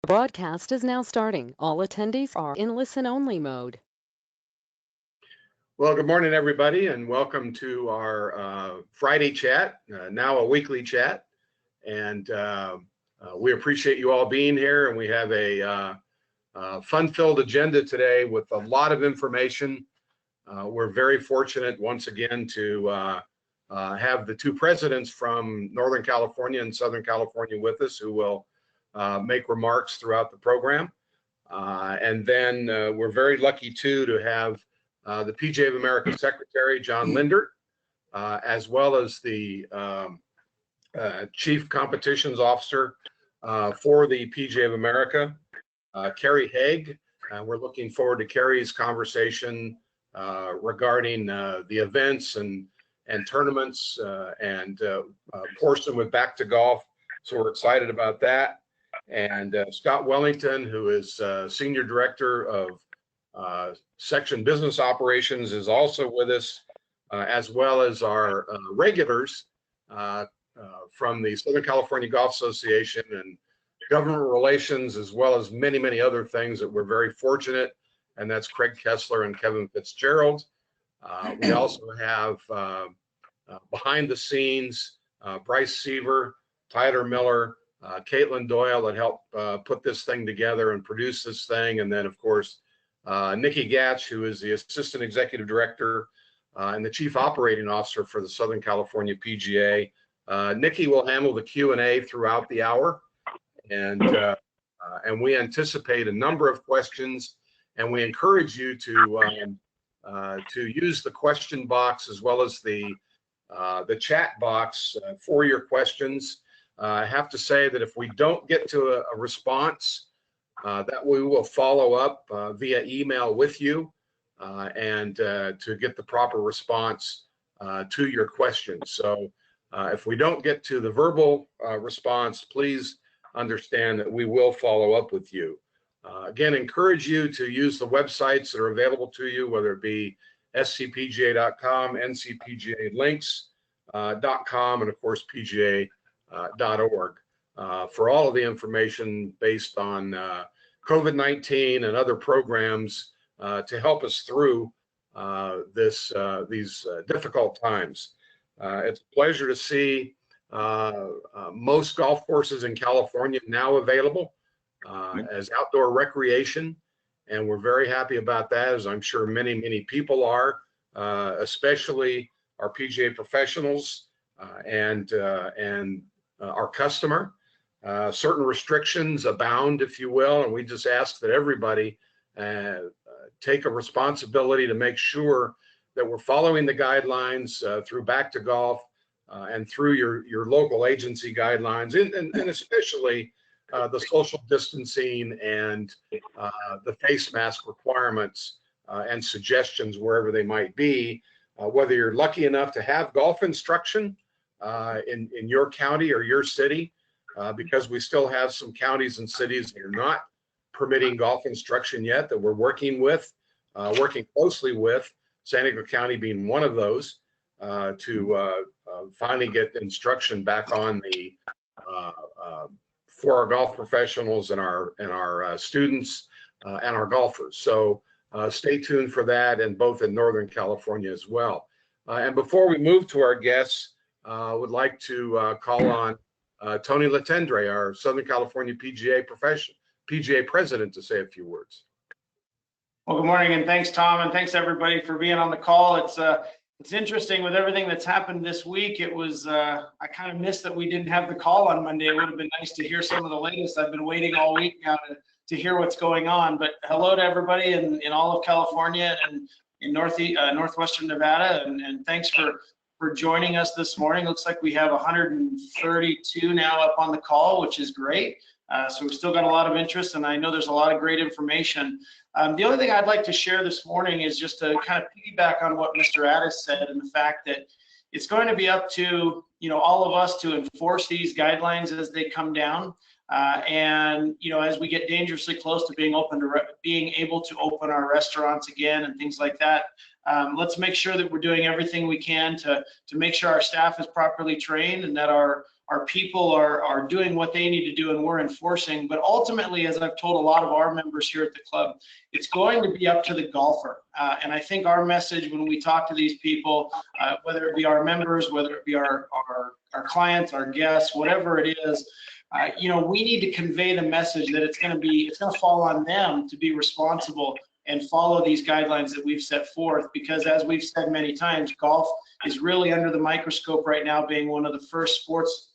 Broadcast is now starting. All attendees are in listen-only mode. Well, good morning, everybody, and welcome to our Friday chat, now a weekly chat. And we appreciate you all being here, and we have a fun-filled agenda today with a lot of information. We're very fortunate once again to have the two presidents from Northern California and Southern California with us who will make remarks throughout the program. And then we're very lucky too to have the PGA of America Secretary, John Linder, as well as the Chief Competitions Officer for the PGA of America, Carrie Haig. We're looking forward to Carrie's conversation regarding the events and tournaments and portion with Back to Golf. So we're excited about that. And Scott Wellington, who is Senior Director of Section Business Operations, is also with us, as well as our regulars from the Southern California Golf Association and government relations, as well as many, many other things that we're very fortunate. And that's Craig Kessler and Kevin Fitzgerald. We also have behind the scenes Bryce Seaver, Tyler Miller, Caitlin Doyle that helped put this thing together and produce this thing. And then, of course, Nikki Gatch, who is the Assistant Executive Director and the Chief Operating Officer for the Southern California PGA. Nikki will handle the Q&A throughout the hour. And we anticipate a number of questions, and we encourage you to use the question box as well as the chat box for your questions. I have to say that if we don't get to a response, that we will follow up via email with you and to get the proper response to your questions. So if we don't get to the verbal response, please understand that we will follow up with you. Again, encourage you to use the websites that are available to you, whether it be scpga.com, ncpgalinks.com, and of course pga.org for all of the information based on COVID-19 and other programs to help us through these difficult times. It's a pleasure to see most golf courses in California now available as outdoor recreation, and we're very happy about that, as I'm sure many, many people are, especially our PGA professionals and our customer. Certain restrictions abound, if you will, and we just ask that everybody take a responsibility to make sure that we're following the guidelines through Back to Golf and through your local agency guidelines, and especially the social distancing and the face mask requirements and suggestions wherever they might be. Whether you're lucky enough to have golf instruction in your county or your city, because we still have some counties and cities that are not permitting golf instruction yet, that we're working closely with, San Diego County being one of those, to finally get instruction back on the for our golf professionals and our students and our golfers. So stay tuned for that, and both in Northern California as well. And before we move to our guests, I would like to call on Tony Letendre, our Southern California PGA president, to say a few words. Well, good morning, and thanks, Tom, and thanks everybody for being on the call. It's interesting with everything that's happened this week. It was I kind of missed that we didn't have the call on Monday. It would have been nice to hear some of the latest. I've been waiting all week now to hear what's going on. But hello to everybody in all of California and in northwestern Nevada, and thanks for joining us this morning. Looks like we have 132 now up on the call, which is great. So we've still got a lot of interest, and I know there's a lot of great information. The only thing I'd like to share this morning is just to kind of piggyback on what Mr. Addis said, and the fact that it's going to be up to all of us to enforce these guidelines as they come down. And as we get dangerously close to being able to open our restaurants again and things like that, let's make sure that we're doing everything we can to make sure our staff is properly trained and that our our people are doing what they need to do and we're enforcing. But ultimately, as I've told a lot of our members here at the club, it's going to be up to the golfer. And I think our message when we talk to these people, whether it be our members, whether it be our clients, our guests, whatever it is, you know, we need to convey the message that it's going to fall on them to be responsible and follow these guidelines that we've set forth, because as we've said many times, golf is really under the microscope right now, being one of the first sports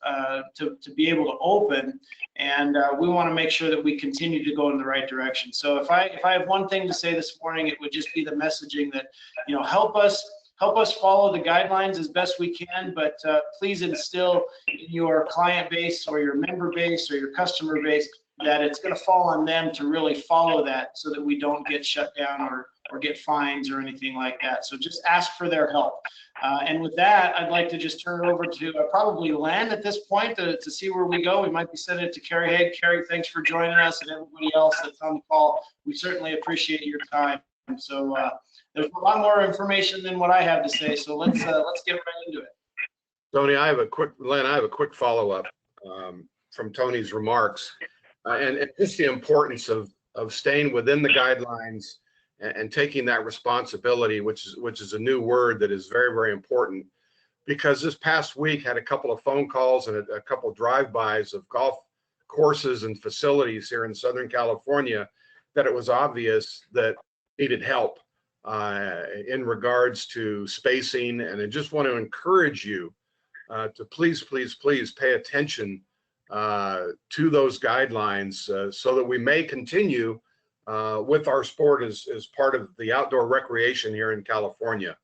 to be able to open, and we want to make sure that we continue to go in the right direction. So if I have one thing to say this morning, it would just be the messaging that, you know, help us follow the guidelines as best we can, but please instill in your client base or your member base or your customer base that it's going to fall on them to really follow that, so that we don't get shut down or get fines or anything like that. So just ask for their help. And with that, I'd like to just turn it over to probably Len at this point to see where we go. We might be sending it to Carrie Haig. Carrie, thanks for joining us, and everybody else that's on the call. We certainly appreciate your time. So there's a lot more information than what I have to say. So let's get right into it. Tony, I have a quick follow-up from Tony's remarks. And just the importance of staying within the guidelines and taking that responsibility, which is a new word that is very, very important, because this past week had a couple of phone calls and a couple of drive-bys of golf courses and facilities here in Southern California that it was obvious that needed help in regards to spacing. And I just want to encourage you to please pay attention to those guidelines so that we may continue with our sport as part of the outdoor recreation here in California.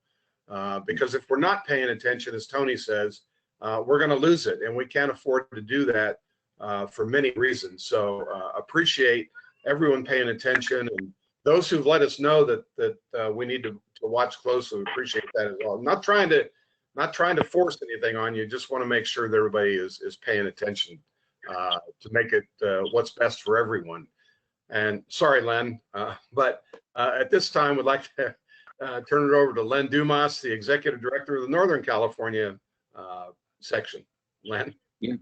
Because if we're not paying attention, as Tony says, we're going to lose it, and we can't afford to do that for many reasons. So appreciate everyone paying attention, and those who've let us know that we need to watch closely. Appreciate that as well. I'm not trying to force anything on you. Just want to make sure that everybody is paying attention to make it what's best for everyone. And sorry, Len, but at this time, we'd like to turn it over to Len Dumas, the Executive Director of the Northern California section. Len. Yeah,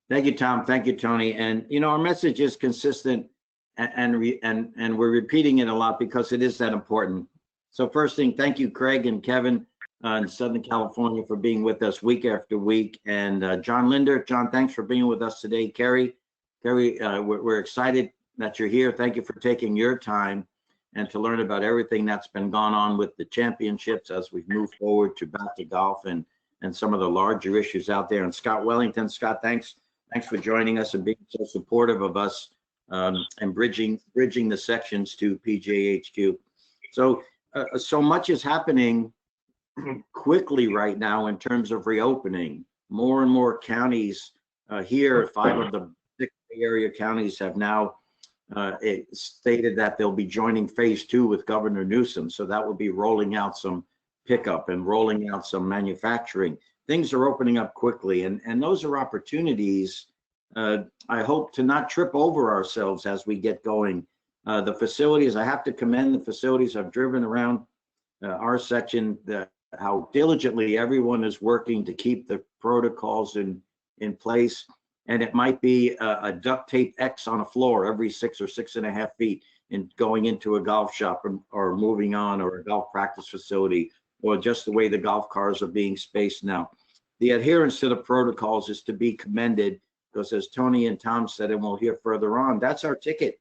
thank you, Tom. Thank you, Tony. And you know, our message is consistent, and we're repeating it a lot because it is that important. So first thing, thank you, Craig and Kevin in Southern California, for being with us week after week. And John Linder, John, thanks for being with us today. Carrie, we're excited that you're here. Thank you for taking your time and to learn about everything that's been gone on with the championships as we've moved forward to back to golf and some of the larger issues out there. And Scott Wellington, Scott, thanks for joining us and being so supportive of us and bridging the sections to PGA HQ. So so much is happening quickly right now in terms of reopening. More and more counties here, 5 of the 6 area counties have now stated that they'll be joining phase 2 with Governor Newsom. So that will be rolling out some pickup and rolling out some manufacturing. Things are opening up quickly, and those are opportunities. I hope to not trip over ourselves as we get going. The facilities, I have to commend the facilities. I've driven around our section, how diligently everyone is working to keep the protocols in place. And it might be a duct tape X on a floor every 6 or 6.5 feet in going into a golf shop or moving on, or a golf practice facility, or just the way the golf cars are being spaced now. The adherence to the protocols is to be commended, because as Tony and Tom said, and we'll hear further on, that's our ticket.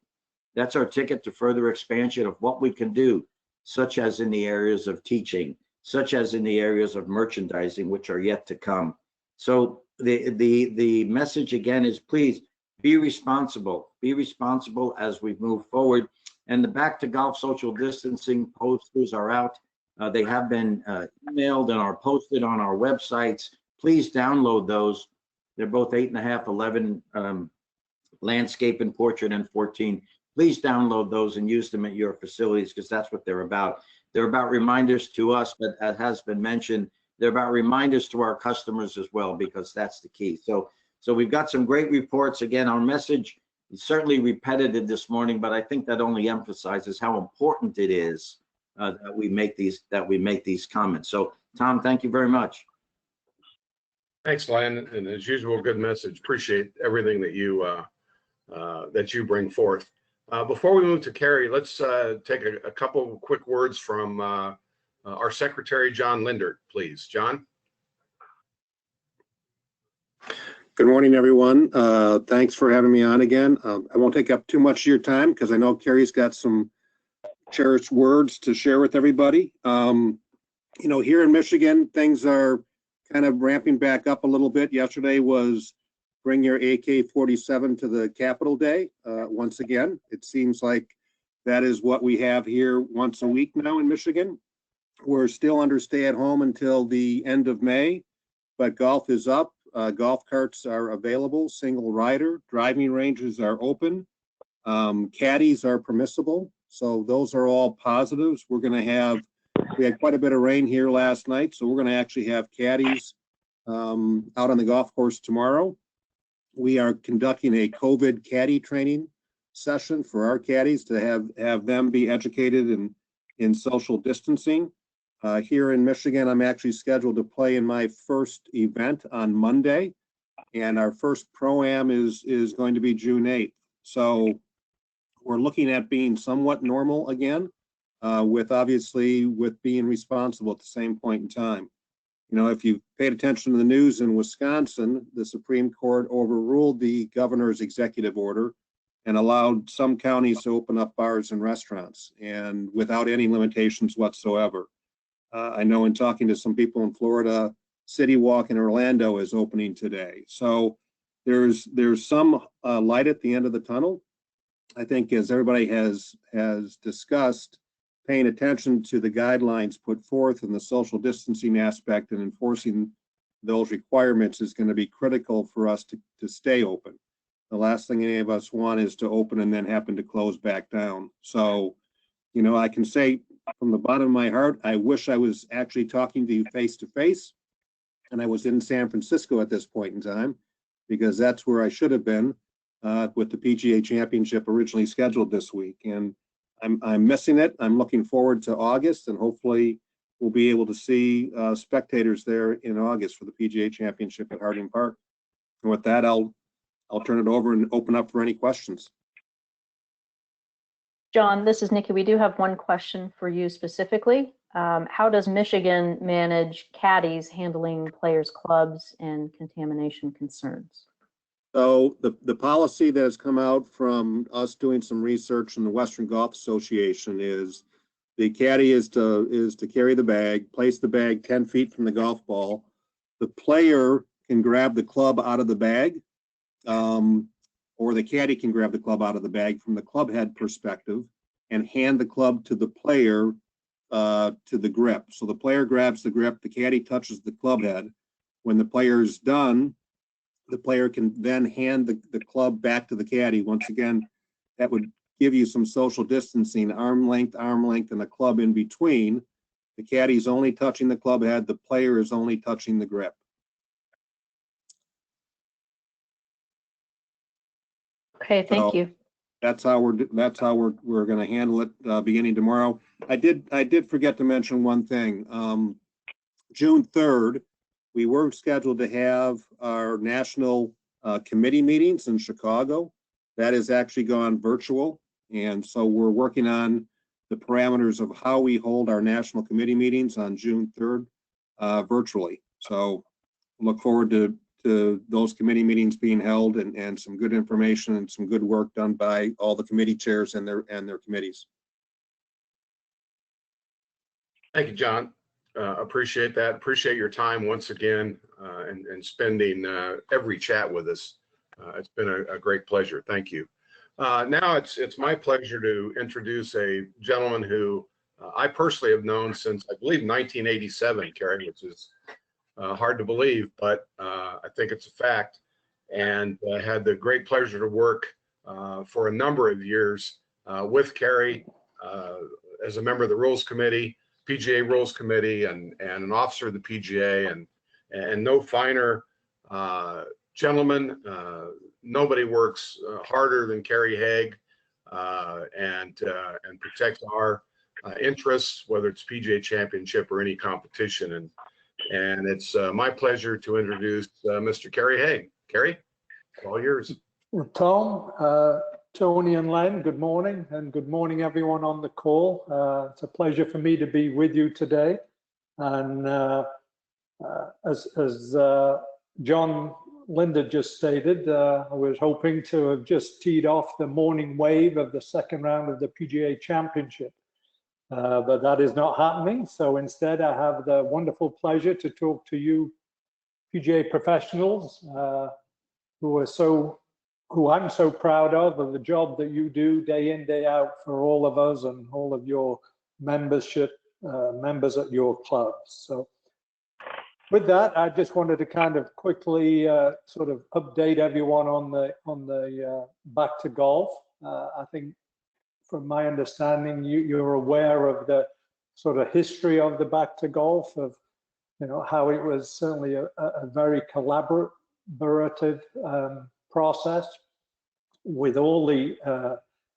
That's our ticket to further expansion of what we can do, such as in the areas of teaching, such as in the areas of merchandising, which are yet to come. So the message again is, please be responsible as we move forward. And the Back to Golf social distancing posters are out. They have been emailed and are posted on our websites. Please download those. They're both 8.5, 11 landscape and portrait, and 14. Please download those and use them at your facilities, because that's what they're about. They're about reminders to us, but as has been mentioned, they're about reminders to our customers as well, because that's the key. So we've got some great reports. Again, our message is certainly repetitive this morning, but I think that only emphasizes how important it is that we make these comments. So Tom, thank you very much. Thanks, Len, and as usual, good message. Appreciate everything that you bring forth. Before we move to Carrie, let's take a couple of quick words from our secretary, John Linder, please. John. Good morning, everyone. Thanks for having me on again. I won't take up too much of your time because I know Carrie's got some cherished words to share with everybody. You know, here in Michigan, things are kind of ramping back up a little bit. Yesterday was Bring Your AK-47 to the Capitol Day. Once again, it seems like that is what we have here once a week now in Michigan. We're still under stay at home until the end of May, but golf is up. Golf carts are available, single rider, driving ranges are open, caddies are permissible. So those are all positives. We had quite a bit of rain here last night, so we're going to actually have caddies out on the golf course tomorrow. We are conducting a COVID caddy training session for our caddies to have them be educated in social distancing. Here in Michigan, I'm actually scheduled to play in my first event on Monday, and our first Pro-Am is going to be June 8th. So we're looking at being somewhat normal again, with being responsible at the same point in time. You know, if you paid attention to the news in Wisconsin, the Supreme Court overruled the governor's executive order and allowed some counties to open up bars and restaurants, and without any limitations whatsoever. I know in talking to some people in Florida, City Walk in Orlando is opening today. So there's some light at the end of the tunnel. I think, as everybody has discussed, paying attention to the guidelines put forth in the social distancing aspect and enforcing those requirements is going to be critical for us to stay open. The last thing any of us want is to open and then happen to close back down. So, you know, I can say from the bottom of my heart, I wish I was actually talking to you face to face, and I was in San Francisco at this point in time, because that's where I should have been with the PGA Championship originally scheduled this week. And I'm missing it. I'm looking forward to August, and hopefully we'll be able to see spectators there in August for the PGA Championship at Harding Park. And with that, I'll turn it over and open up for any questions. John, this is Nikki. We do have one question for you specifically. How does Michigan manage caddies handling players' clubs and contamination concerns? So the policy that has come out from us doing some research in the Western Golf Association is the caddy is to carry the bag, place the bag 10 feet from the golf ball. The player can grab the club out of the bag, or the caddy can grab the club out of the bag from the club head perspective and hand the club to the player to the grip. So the player grabs the grip, the caddy touches the club head. When the player's done, the player can then hand the club back to the caddy. Once again, that would give you some social distancing, arm length, and a club in between. The caddy's only touching the club head, the player is only touching the grip. Okay, thank you. That's how we're going to handle it beginning tomorrow. I did forget to mention one thing. June 3rd, we were scheduled to have our national committee meetings in Chicago. That has actually gone virtual, and so we're working on the parameters of how we hold our national committee meetings on June 3rd virtually. So look forward to those committee meetings being held, and some good information and some good work done by all the committee chairs and their committees. Thank you, John. Appreciate that. Appreciate your time once again, and spending every chat with us. It's been a great pleasure. Thank you. Now it's my pleasure to introduce a gentleman who I personally have known since, I believe, 1987, Carrie, which is hard to believe, but I think it's a fact. And had the great pleasure to work for a number of years with Carrie as a member of the Rules Committee, PGA Rules Committee, and an officer of the PGA, and no finer gentleman. Nobody works harder than Carrie Haig, and protects our interests, whether it's PGA Championship or any competition. And And it's my pleasure to introduce Mr. Kerry Haig. Kerry, all yours. Well, Tom, Tony and Len, good morning, and good morning everyone on the call. It's a pleasure for me to be with you today. And as John Linder just stated, I was hoping to have just teed off the morning wave of the second round of the PGA Championship. But that is not happening. So instead, I have the wonderful pleasure to talk to you PGA professionals who I'm so proud of the job that you do day in, day out for all of us and all of your members at your clubs. So with that, I just wanted to kind of quickly sort of update everyone on the back to golf. I think from my understanding, you're aware of the sort of history of the back to golf, of how it was certainly a very collaborative process with all the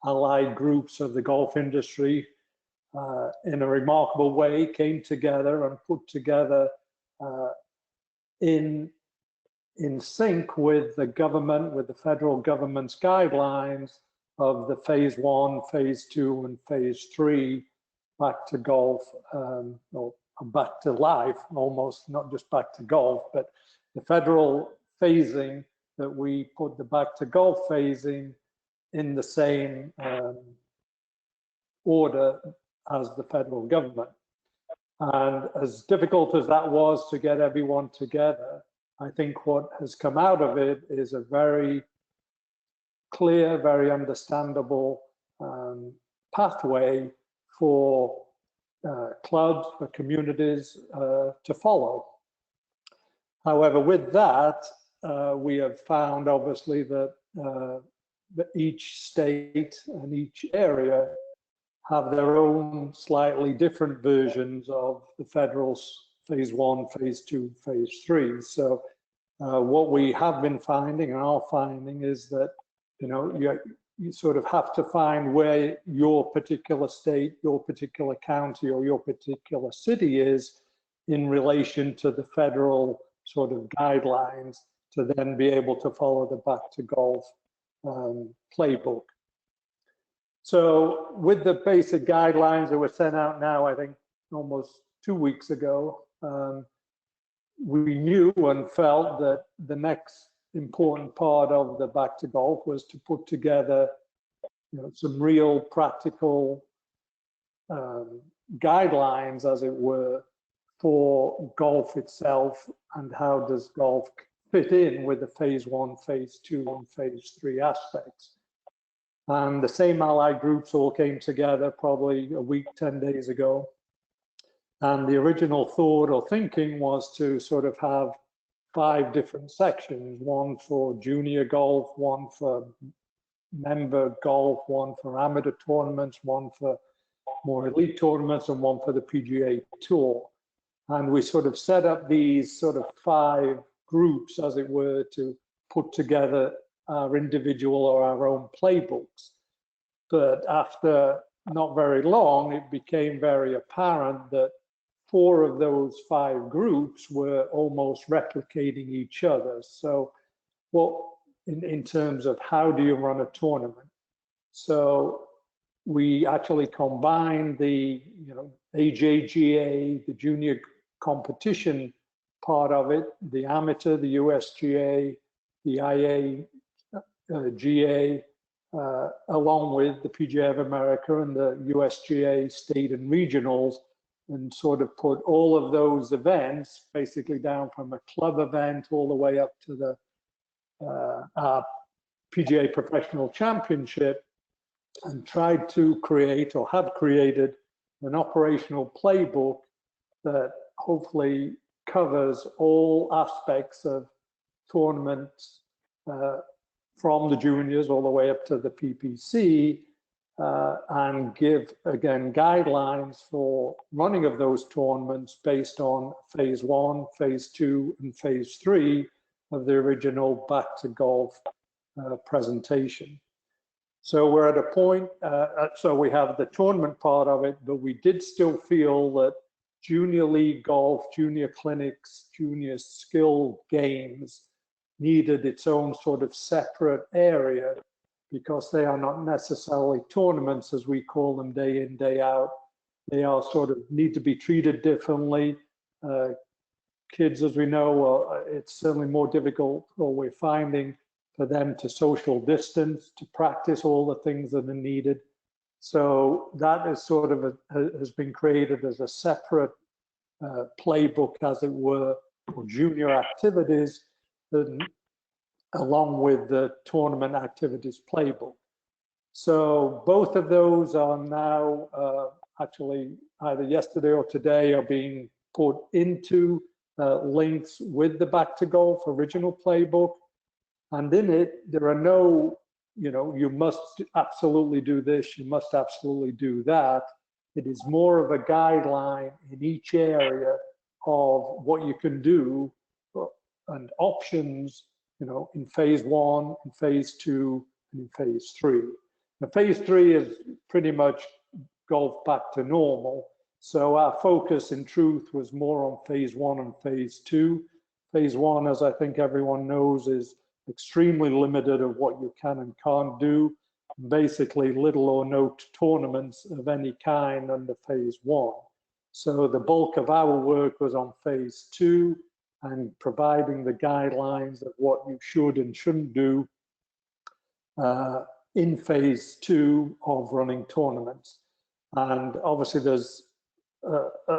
allied groups of the golf industry in a remarkable way came together and put together in sync with the government, with the federal government's guidelines of the phase 1, phase 2, and phase 3 back to golf, or back to life almost, not just back to golf, but the federal phasing that we put the back to golf phasing in the same order as the federal government. And as difficult as that was to get everyone together, I think what has come out of it is a very clear, very understandable pathway for clubs, for communities to follow. However, with that, we have found obviously that each state and each area have their own slightly different versions of the federal phase 1, phase 2, phase 3. So what we have been finding and are finding is that you sort of have to find where your particular state, your particular county, or your particular city is in relation to the federal sort of guidelines to then be able to follow the back to golf playbook. So with the basic guidelines that were sent out now, I think almost 2 weeks ago, we knew and felt that the next important part of the back to golf was to put together some real practical guidelines, as it were, for golf itself and how does golf fit in with the phase 1, phase 2, and phase 3 aspects. And the same allied groups all came together probably a week, 10 days ago. And the original thought or thinking was to sort of have 5 different sections, one for junior golf, one for member golf, one for amateur tournaments, one for more elite tournaments, and one for the PGA Tour. And we sort of set up these sort of 5 groups, as it were, to put together our individual or our own playbooks. But after not very long, it became very apparent that 4 of those 5 groups were almost replicating each other. So what, in terms of how do you run a tournament? So we actually combined the AJGA, the junior competition part of it, the amateur, the USGA, the IAGA, along with the PGA of America and the USGA state and regionals, and sort of put all of those events basically down from a club event all the way up to the PGA Professional Championship, and tried to create, or have created, an operational playbook that hopefully covers all aspects of tournaments from the juniors all the way up to the PPC, and give, again, guidelines for running of those tournaments based on phase 1, phase 2, and phase 3 of the original back to golf presentation. So we're at a point, so we have the tournament part of it, but we did still feel that junior league golf, junior clinics, junior skill games needed its own sort of separate area because they are not necessarily tournaments as we call them day in, day out. They are sort of need to be treated differently. Kids, as we know, it's certainly more difficult, or we're finding, for them to social distance, to practice all the things that are needed. So that is sort of has been created as a separate playbook, as it were, for junior activities, along with the tournament activities playbook. So both of those are now actually either yesterday or today are being put into links with the Back to Golf original playbook. And in it, there are no, you must absolutely do this, you must absolutely do that. It is more of a guideline in each area of what you can do and options, in phase 1, in phase 2, and in phase 3. Now, phase 3 is pretty much golf back to normal. So our focus in truth was more on phase 1 and phase 2. Phase 1, as I think everyone knows, is extremely limited of what you can and can't do. Basically little or no tournaments of any kind under phase 1. So the bulk of our work was on phase 2 and providing the guidelines of what you should and shouldn't do in phase 2 of running tournaments. And obviously there's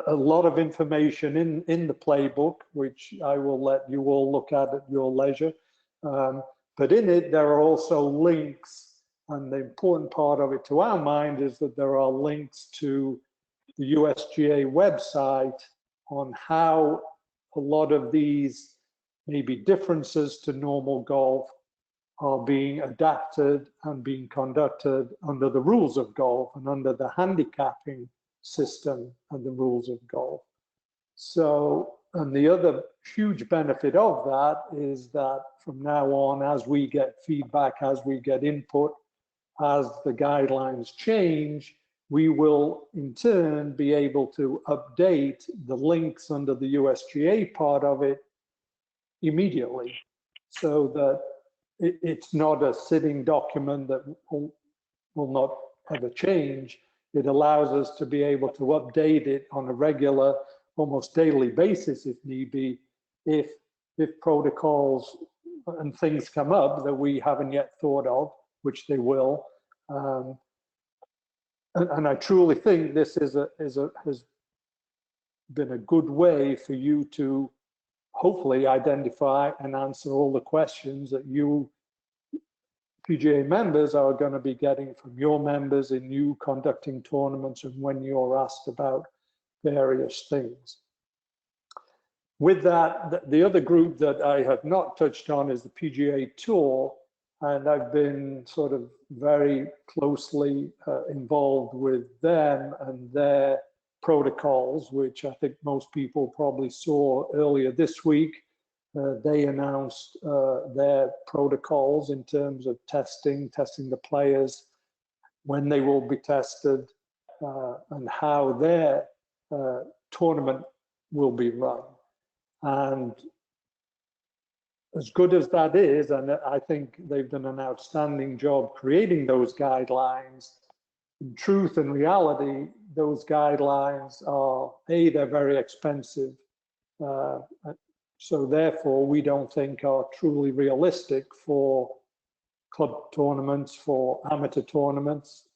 a lot of information in the playbook, which I will let you all look at your leisure. But in it, there are also links, and the important part of it to our mind is that there are links to the USGA website on how a lot of these maybe differences to normal golf are being adapted and being conducted under the rules of golf and under the handicapping system and the rules of golf. So, and the other huge benefit of that is that from now on, as we get feedback, as we get input, as the guidelines change, we will in turn be able to update the links under the USGA part of it immediately, so that it's not a sitting document that will not ever change. It allows us to be able to update it on a regular, almost daily basis if need be, if protocols and things come up that we haven't yet thought of, which they will. And I truly think this has been a good way for you to hopefully identify and answer all the questions that you PGA members are going to be getting from your members in you conducting tournaments and when you're asked about various things. With that, the other group that I have not touched on is the PGA Tour, and I've been sort of very closely involved with them and their protocols, which I think most people probably saw earlier this week. They announced their protocols in terms of testing the players, when they will be tested, and how their tournament will be run. And as good as that is, and I think they've done an outstanding job creating those guidelines, in truth and reality, those guidelines are, A, they're very expensive. So therefore, we don't think are truly realistic for club tournaments, for amateur tournaments,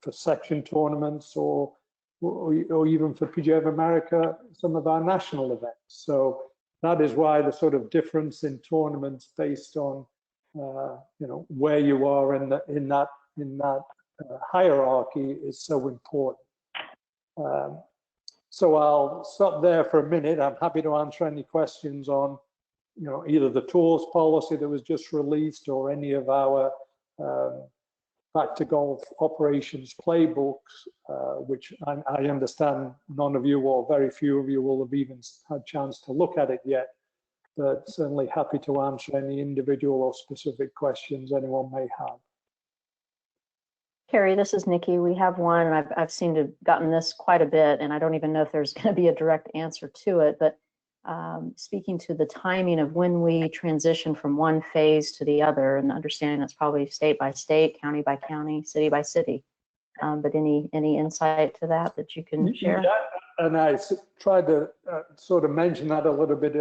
for section tournaments, or even for PGA of America, some of our national events. So that is why the sort of difference in tournaments based on where you are in that hierarchy is so important. So I'll stop there for a minute. I'm happy to answer any questions on, either the tours policy that was just released or any of our Back to Golf operations playbooks, which I understand none of you or very few of you will have even had a chance to look at it yet, but certainly happy to answer any individual or specific questions anyone may have. Carrie, this is Nikki. We have one, and I've seemed to have gotten this quite a bit, and I don't even know if there's going to be a direct answer to it, but speaking to the timing of when we transition from one phase to the other, and understanding that's probably state by state, county by county, city by city. But any insight to that you can share? Yeah, and I tried to sort of mention that a little bit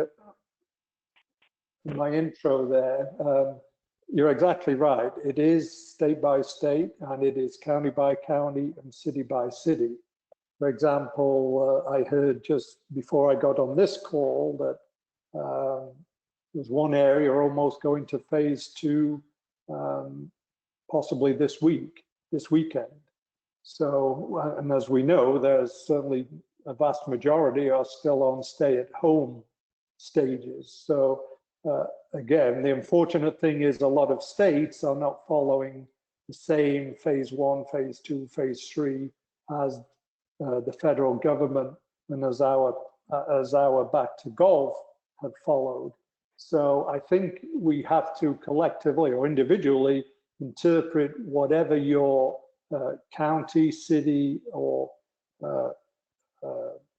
in my intro there. You're exactly right. It is state by state, and it is county by county and city by city. For example, I heard just before I got on this call that there's one area almost going to phase 2, possibly this weekend. So, and as we know, there's certainly a vast majority are still on stay-at-home stages. So again, the unfortunate thing is a lot of states are not following the same phase 1, phase 2, phase 3 as the federal government and as our Back to Golf have followed. So I think we have to collectively or individually interpret whatever your county, city, or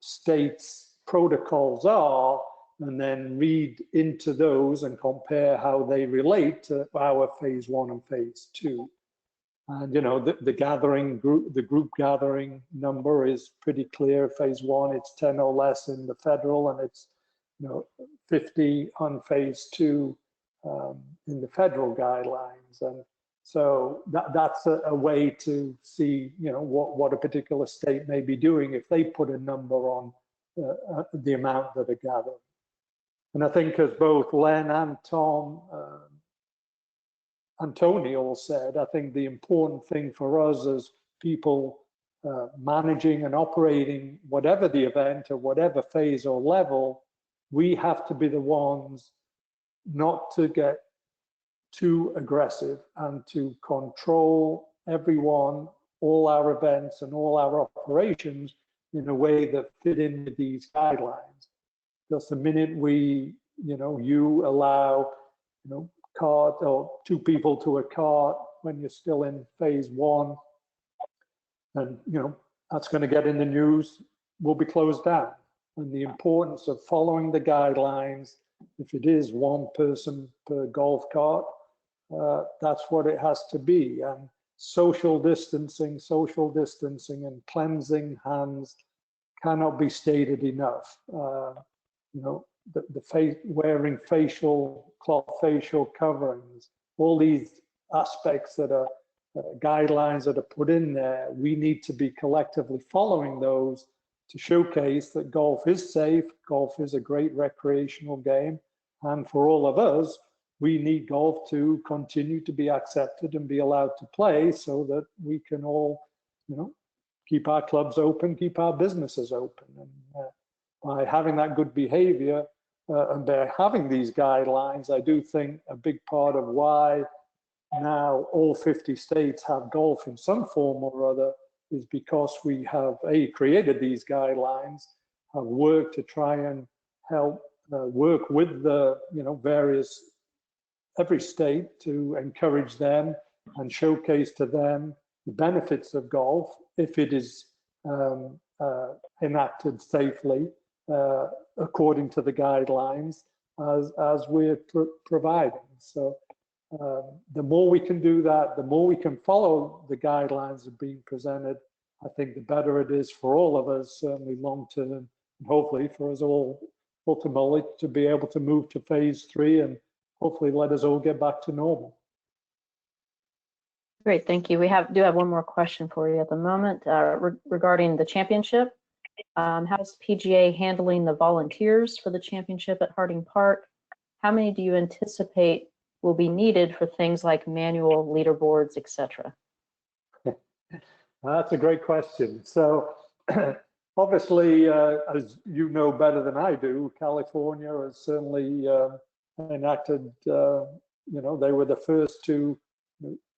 state's protocols are, and then read into those and compare how they relate to our phase 1 and phase 2. And you know, the group gathering number is pretty clear. Phase 1, it's 10 or less in the federal, and it's 50 on phase 2 in the federal guidelines. And so that's a way to see, what a particular state may be doing if they put a number on the amount that are gathered. And I think, as both Len and Tom, and Tony all said, I think the important thing for us as people managing and operating whatever the event or whatever phase or level, we have to be the ones not to get too aggressive and to control everyone, all our events and all our operations in a way that fit into these guidelines. Just the minute we, you allow, cart or 2 people to a cart when you're still in phase 1, and that's going to get in the news, will be closed down. And the importance of following the guidelines, if it is 1 person per golf cart, that's what it has to be. And social distancing and cleansing hands cannot be stated enough. The face, wearing cloth facial coverings, all these aspects that are guidelines that are put in there, we need to be collectively following those to showcase that golf is safe, golf is a great recreational game, and for all of us, we need golf to continue to be accepted and be allowed to play so that we can all, keep our clubs open, keep our businesses open. And by having that good behavior and by having these guidelines, I do think a big part of why now all 50 states have golf in some form or other is because we have created these guidelines, have worked to try and help work with the every state to encourage them and showcase to them the benefits of golf if it is enacted safely according to the guidelines as we're providing. So the more we can do that, the more we can follow the guidelines that are being presented, I think the better it is for all of us, certainly long term, and hopefully for us all ultimately to be able to move to phase 3 and hopefully let us all get back to normal. Great, thank you. We do have one more question for you at the moment regarding the championship. How's PGA handling the volunteers for the championship at Harding Park? How many do you anticipate will be needed for things like manual leaderboards, etc.? That's a great question. So obviously, as you know better than I do, California has certainly enacted, they were the first to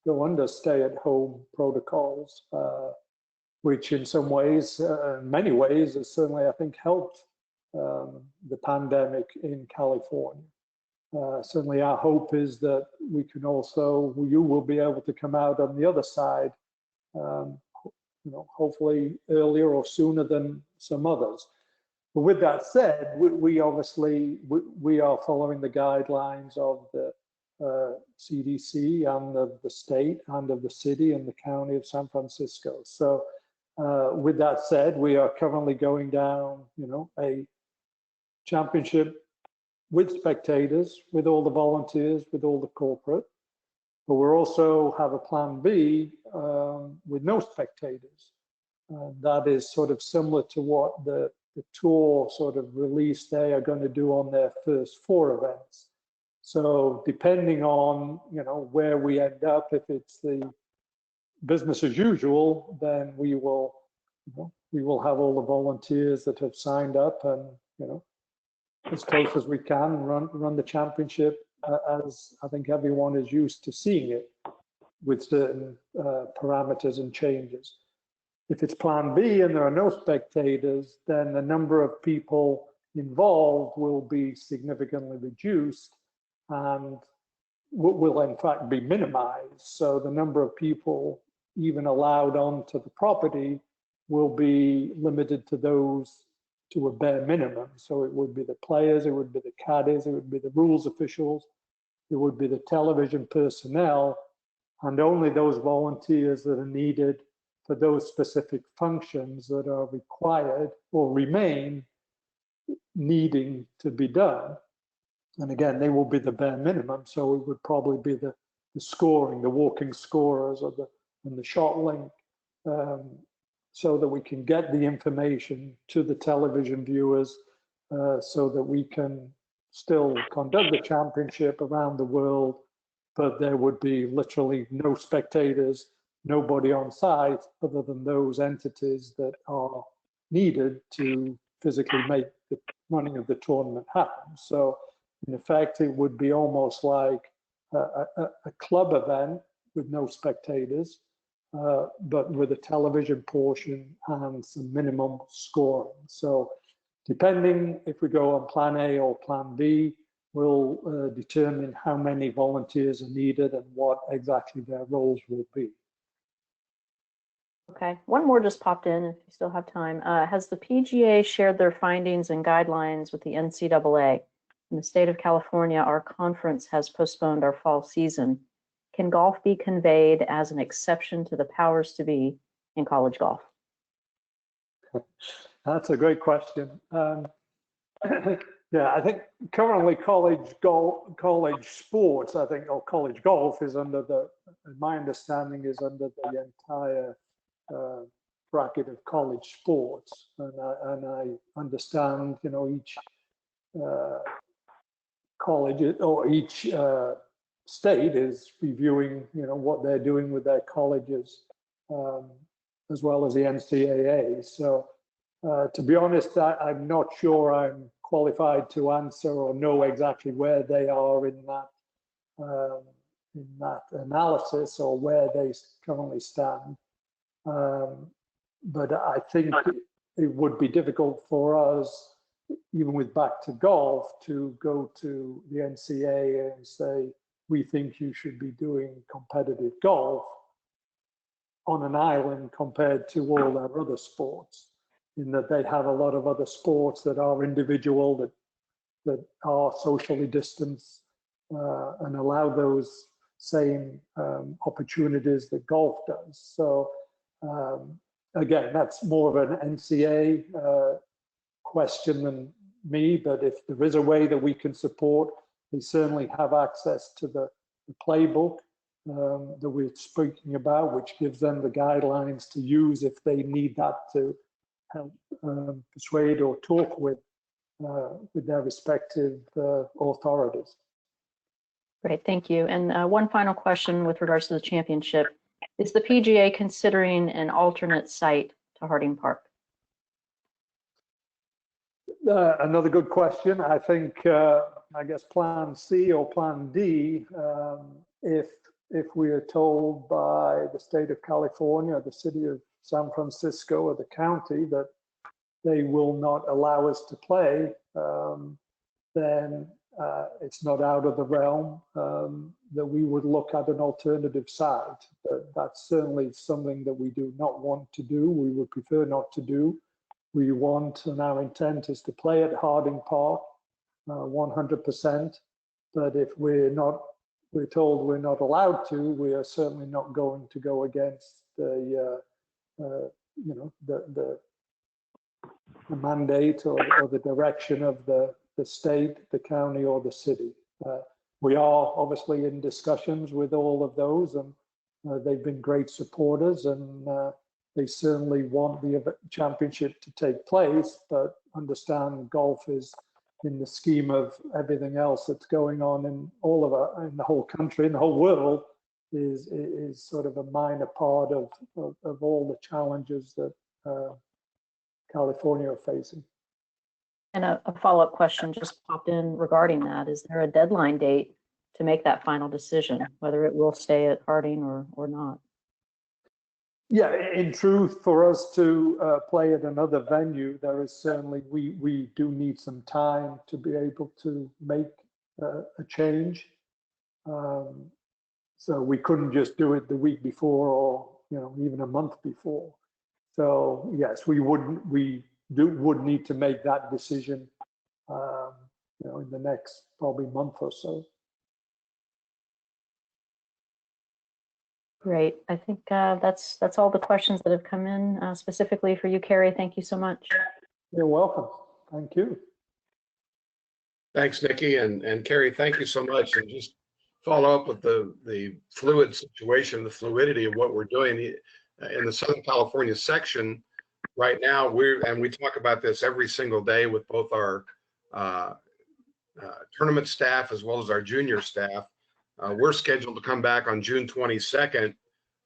go under stay-at-home protocols, which in some ways, in many ways, has certainly, I think, helped the pandemic in California. Certainly our hope is that we can also, you will be able to come out on the other side hopefully earlier or sooner than some others. But with that said, we obviously are following the guidelines of the CDC and of the state and of the city and the county of San Francisco. So with that said, we are currently going down, a championship with spectators, with all the volunteers, with all the corporate. But we also have a plan B with no spectators. That is sort of similar to what the tour sort of release they are going to do on their first 4 events. So depending on, where we end up, if it's the business as usual, then we will have all the volunteers that have signed up and, as close as we can run the championship as I think everyone is used to seeing it, with certain parameters and changes. If it's plan B and there are no spectators, then the number of people involved will be significantly reduced and will in fact be minimized. So the number of people even allowed onto the property will be limited to those to a bare minimum. So it would be the players, it would be the caddies, it would be the rules officials, it would be the television personnel, and only those volunteers that are needed for those specific functions that are required or remain needing to be done. And again, they will be the bare minimum. So it would probably be the scoring, the walking scorers, or and the shot link, so that we can get the information to the television viewers, so that we can still conduct the championship around the world, but there would be literally no spectators, nobody on site other than those entities that are needed to physically make the running of the tournament happen. So in effect, it would be almost like a club event with no spectators, but with a television portion and some minimum scoring. So depending if we go on plan A or plan B, will determine how many volunteers are needed and what exactly their roles will be. Okay, one more just popped in if you still have time. Has the PGA shared their findings and guidelines with the NCAA? In the state of California, our conference has postponed our fall season. Can golf be conveyed as an exception to the powers to be in college golf? That's a great question. Yeah, I think currently college sports, I think, or college golf is under my understanding is under the entire bracket of college sports. And I understand, each college or each state is reviewing, what they're doing with their colleges, as well as the NCAA. So to be honest, I'm not sure I'm qualified to answer or know exactly where they are in that analysis or where they currently stand. But I think it would be difficult for us, even with back to golf, to go to the NCAA and say, we think you should be doing competitive golf on an island compared to all their other sports, in that they have a lot of other sports that are individual, that are socially distanced, and allow those same opportunities that golf does. So again, that's more of an NCAA question than me, but if there is a way that we can support, they certainly have access to the playbook that we're speaking about, which gives them the guidelines to use if they need that to help persuade or talk with their respective authorities. Great, thank you. And one final question with regards to the championship. Is the PGA considering an alternate site to Harding Park? Another good question. I think, I guess plan C or plan D, if we are told by the state of California, the city of San Francisco, or the county that they will not allow us to play, then it's not out of the realm that we would look at an alternative site. That's certainly something that we do not want to do. We would prefer not to do. We want, and our intent is to play at Harding Park 100%. But if we're told we're not allowed to, we are certainly not going to go against the mandate or the direction of the state, the county, or the city. We are obviously in discussions with all of those, and they've been great supporters, and they certainly want the championship to take place, but understand golf is, in the scheme of everything else that's going on in in the whole country, in the whole world, is sort of a minor part of all the challenges that California are facing. And a follow-up question just popped in regarding that. Is there a deadline date to make that final decision, whether it will stay at Harding or not? Yeah, in truth, for us to play at another venue, there is certainly, we do need some time to be able to make a change. So we couldn't just do it the week before, or even a month before. So yes, we would need to make that decision, in the next probably month or so. Great. I think that's all the questions that have come in specifically for you, Carrie. Thank you so much. You're welcome. Thank you. Thanks, Nikki, and Carrie, thank you so much. And just follow up with the fluid situation, the fluidity of what we're doing in the Southern California section right now. We talk about this every single day with both our tournament staff as well as our junior staff. We're scheduled to come back on June 22nd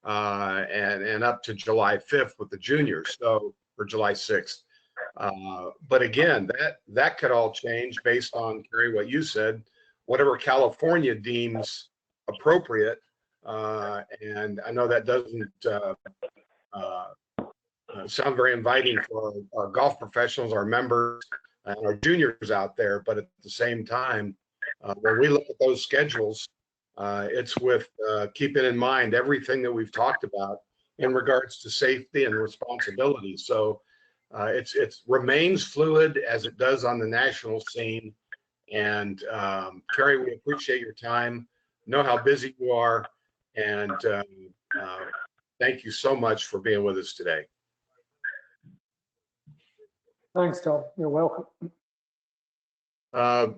and up to July 5th with the juniors, or July 6th. But again, that could all change based on, Carrie, what you said, whatever California deems appropriate. And I know that doesn't sound very inviting for our golf professionals, our members, and our juniors out there. But at the same time, when we look at those schedules, it's with keeping in mind everything that we've talked about in regards to safety and responsibility. So it remains fluid as it does on the national scene. And Carrie, we appreciate your time, know how busy you are, and thank you so much for being with us today. Thanks, Tom. You're welcome.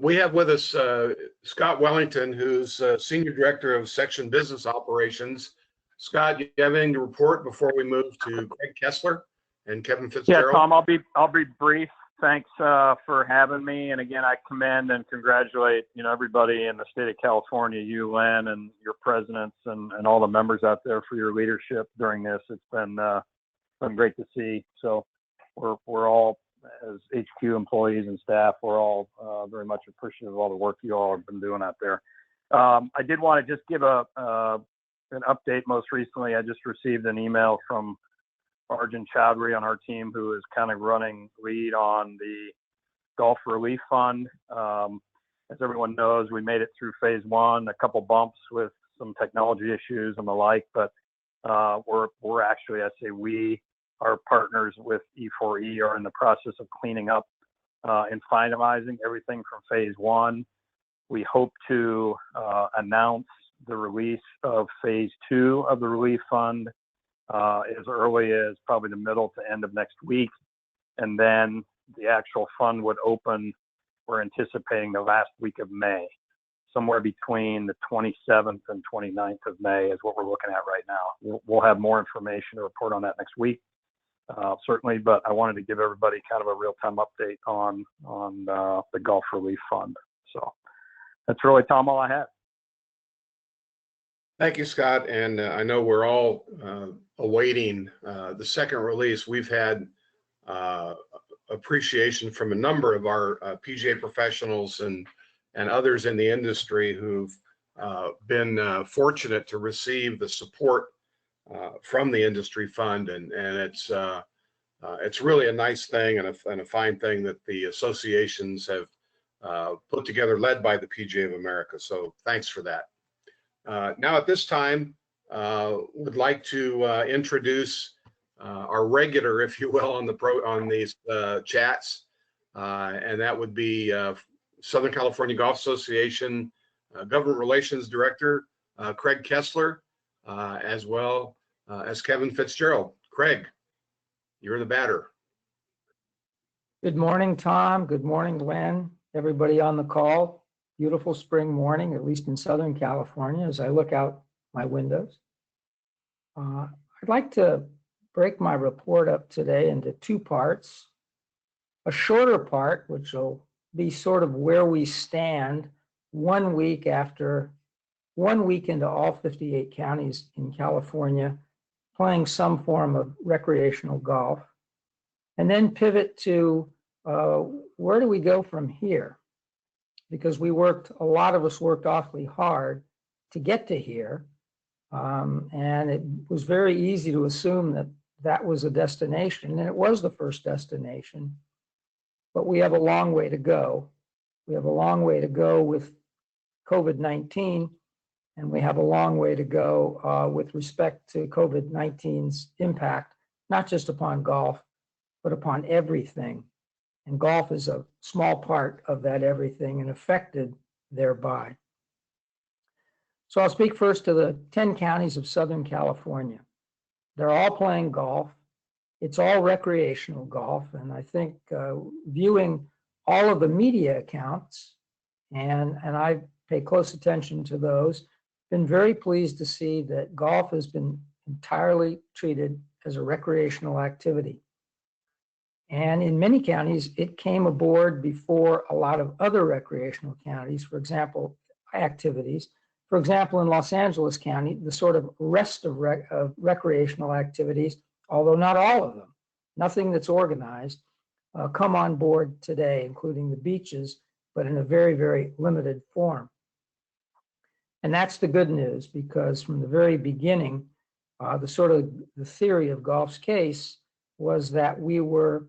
We have with us Scott Wellington, who's Senior Director of Section Business Operations. Scott, do you have anything to report before we move to Craig Kessler and Kevin Fitzgerald? Yeah, Tom, I'll be brief. Thanks for having me. And again, I commend and congratulate everybody in the state of California, you, Len, and your presidents and all the members out there for your leadership during this. It's been great to see. So we're all, as HQ employees and staff, we're all very much appreciative of all the work you all have been doing out there. I did want to just give an update. Most recently, I just received an email from Arjun Chowdhury on our team, who is kind of running lead on the Golf Relief Fund. As everyone knows, we made it through phase one, a couple bumps with some technology issues and the like, but we're actually, I say we, our partners with E4E are in the process of cleaning up and finalizing everything from phase one. We hope to announce the release of phase two of the relief fund as early as probably the middle to end of next week. And then the actual fund would open, we're anticipating the last week of May, somewhere between the 27th and 29th of May is what we're looking at right now. We'll have more information to report on that next week. Certainly, but I wanted to give everybody kind of a real-time update on the Golf Relief Fund. So that's really, Tom, all I have. Thank you, Scott. And I know we're all awaiting the second release. We've had appreciation from a number of our PGA professionals and others in the industry who've been fortunate to receive the support from the industry fund, and it's really a nice thing and a fine thing that the associations have put together, led by the PGA of America. So thanks for that. Now at this time, would like to introduce our regular, if you will, on these chats, and that would be Southern California Golf Association Government Relations Director Craig Kessler, as well as Kevin Fitzgerald. Craig, you're the batter. Good morning, Tom. Good morning, Len. Everybody on the call. Beautiful spring morning, at least in Southern California, as I look out my windows. I'd like to break my report up today into two parts. A shorter part, which will be sort of where we stand 1 week into all 58 counties in California playing some form of recreational golf, and then pivot to where do we go from here? Because a lot of us worked awfully hard to get to here. And it was very easy to assume that that was a destination, and it was the first destination. But we have a long way to go. We have a long way to go with COVID-19, and we have a long way to go with respect to COVID-19's impact, not just upon golf, but upon everything. And golf is a small part of that everything and affected thereby. So I'll speak first to the 10 counties of Southern California. They're all playing golf. It's all recreational golf. And I think viewing all of the media accounts, and I pay close attention to those, been very pleased to see that golf has been entirely treated as a recreational activity. And in many counties, it came aboard before a lot of other recreational counties, for example, activities. For example, in Los Angeles County, the sort of rest of recreational activities, although not all of them, nothing that's organized, come on board today, including the beaches, but in a very, very limited form. And that's the good news, because from the very beginning, the theory of golf's case was that we were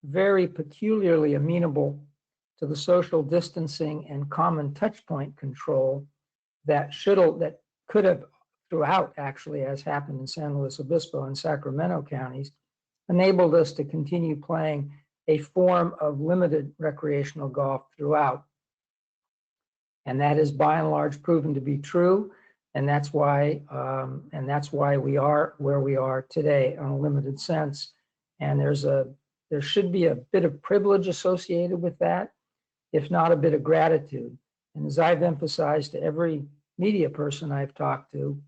very peculiarly amenable to the social distancing and common touch point control that could have throughout, actually, as happened in San Luis Obispo and Sacramento counties, enabled us to continue playing a form of limited recreational golf throughout. And that is by and large proven to be true. And that's why we are where we are today in a limited sense. And there should be a bit of privilege associated with that, if not a bit of gratitude. And as I've emphasized to every media person I've talked to,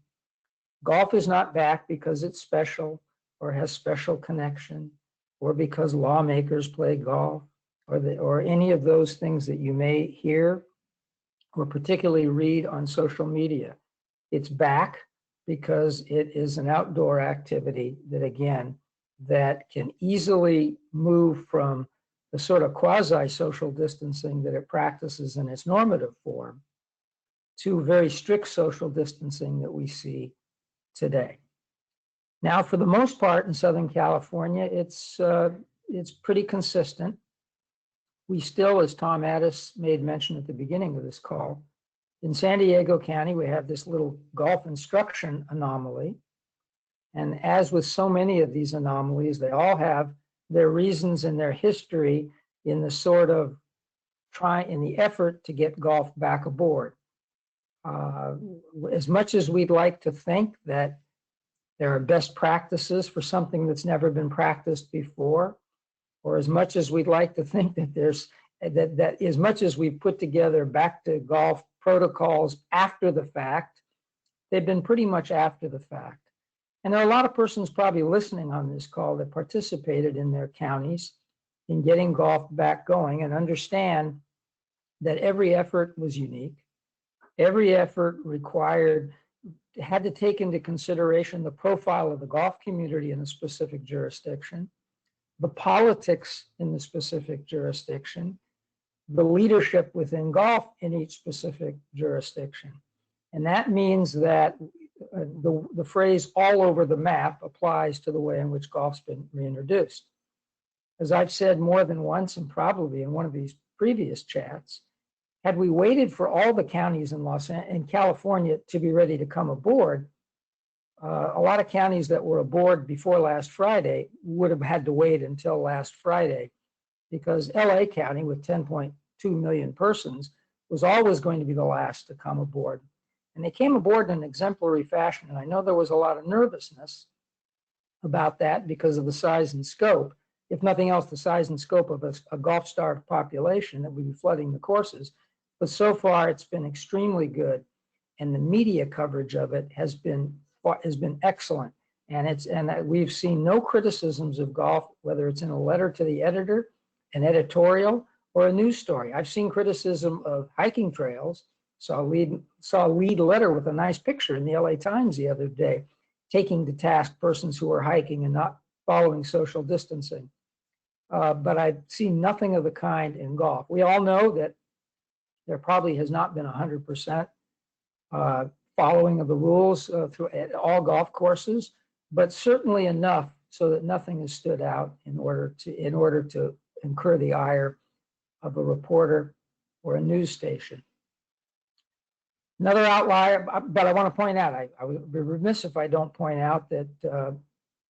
golf is not back because it's special or has special connection, or because lawmakers play golf, or any of those things that you may hear or particularly read on social media. It's back because it is an outdoor activity that, again, that can easily move from the sort of quasi-social distancing that it practices in its normative form to very strict social distancing that we see today. Now, for the most part in Southern California, it's pretty consistent. We still, as Tom Addis made mention at the beginning of this call, in San Diego County, we have this little golf instruction anomaly. And as with so many of these anomalies, they all have their reasons and their history in the sort of in the effort to get golf back aboard. As much as we'd like to think that there are best practices for something that's never been practiced before, or as much as we'd like to think that as much as we've put together back to golf protocols after the fact, they've been pretty much after the fact. And there are a lot of persons probably listening on this call that participated in their counties in getting golf back going, and understand that every effort was unique. Every effort had to take into consideration the profile of the golf community in a specific jurisdiction, the politics in the specific jurisdiction, the leadership within golf in each specific jurisdiction. And that means that the phrase all over the map applies to the way in which golf's been reintroduced. As I've said more than once, and probably in one of these previous chats, Had we waited for all the counties in California to be ready to come aboard, a lot of counties that were aboard before last Friday would have had to wait until last Friday, because LA County, with 10.2 million persons, was always going to be the last to come aboard. And they came aboard in an exemplary fashion. And I know there was a lot of nervousness about that because of the size and scope. If nothing else, the size and scope of a golf-starved population that would be flooding the courses. But so far, it's been extremely good. And the media coverage of it has been excellent. And we've seen no criticisms of golf, whether it's in a letter to the editor, an editorial, or a news story. I've seen criticism of hiking trails. Saw a lead letter with a nice picture in the LA Times the other day, taking to task persons who are hiking and not following social distancing. But I've seen nothing of the kind in golf. We all know that there probably has not been 100% following of the rules through at all golf courses, but certainly enough so that nothing has stood out in order to incur the ire of a reporter or a news station. Another outlier, but I want to point out, I would be remiss if I don't point out that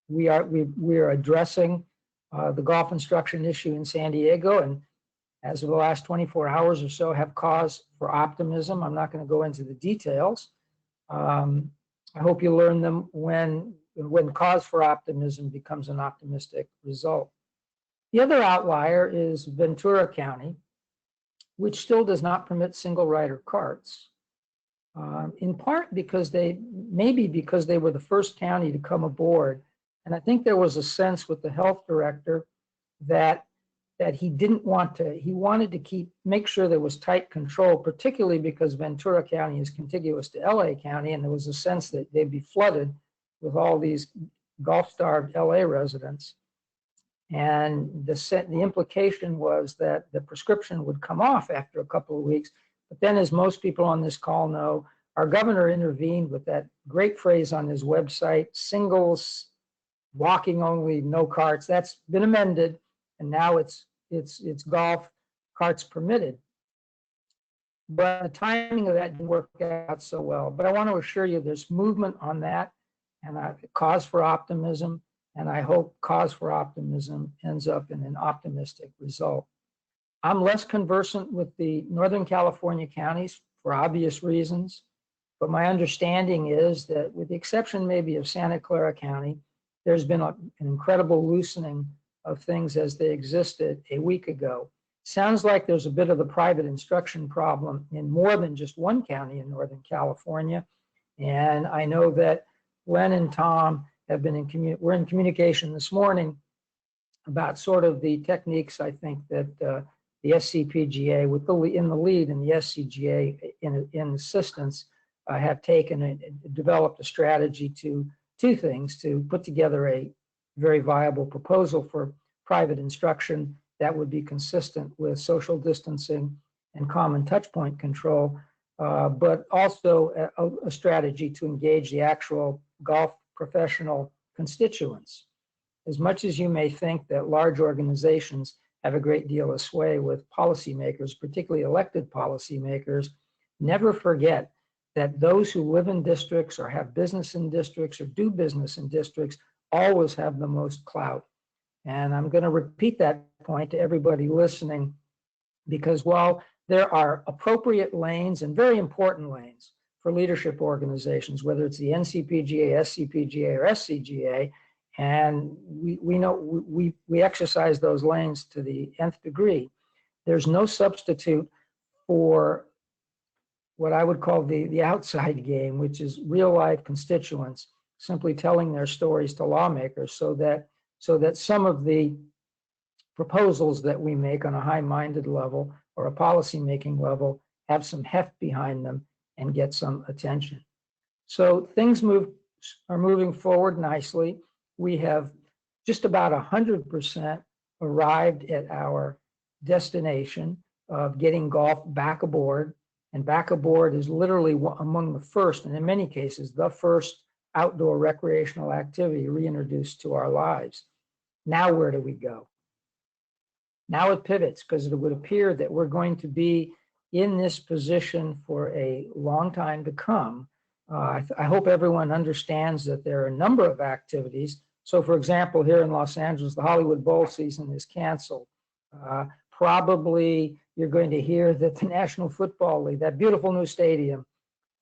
we are addressing the golf instruction issue in San Diego, and as of the last 24 hours or so, have cause for optimism. I'm not going to go into the details. I hope you learn them when cause for optimism becomes an optimistic result. The other outlier is Ventura County, which still does not permit single rider carts. In part because maybe because they were the first county to come aboard. And I think there was a sense with the health director that he didn't want to, he wanted to make sure there was tight control, particularly because Ventura County is contiguous to LA County, and there was a sense that they'd be flooded with all these golf-starved LA residents. And the implication was that the prescription would come off after a couple of weeks. But then, as most people on this call know, our governor intervened with that great phrase on his website, singles, walking only, no carts. That's been amended, and now it's golf, carts permitted. But the timing of that didn't work out so well. But I want to assure you there's movement on that, and cause for optimism, and I hope cause for optimism ends up in an optimistic result. I'm less conversant with the Northern California counties for obvious reasons, but my understanding is that with the exception maybe of Santa Clara County, there's been an incredible loosening of things as they existed a week ago. Sounds like there's a bit of the private instruction problem in more than just one county in Northern California. And I know that Len and Tom have been we're in communication this morning about sort of the techniques, I think, that the SCPGA, in the lead, and the SCGA in assistance, have taken and developed a strategy to two things: to put together a very viable proposal for private instruction that would be consistent with social distancing and common touchpoint control, but also a strategy to engage the actual golf professional constituents. As much as you may think that large organizations have a great deal of sway with policymakers, particularly elected policymakers, never forget that those who live in districts or have business in districts or do business in districts always have the most clout. And I'm going to repeat that point to everybody listening, because while there are appropriate lanes and very important lanes for leadership organizations, whether it's the NCPGA, SCPGA, or SCGA, and we know we exercise those lanes to the nth degree, there's no substitute for what I would call the outside game, which is real life constituents simply telling their stories to lawmakers, so that some of the proposals that we make on a high-minded level or a policy-making level have some heft behind them and get some attention. So things are moving forward nicely. We have just about 100% arrived at our destination of getting golf back aboard. And back aboard is literally among the first, and in many cases, the first outdoor recreational activity reintroduced to our lives. Now, where do we go? Now it pivots, because it would appear that we're going to be in this position for a long time to come. I hope everyone understands that there are a number of activities. So for example, here in Los Angeles, the Hollywood Bowl season is canceled. Probably you're going to hear that the National Football League, that beautiful new stadium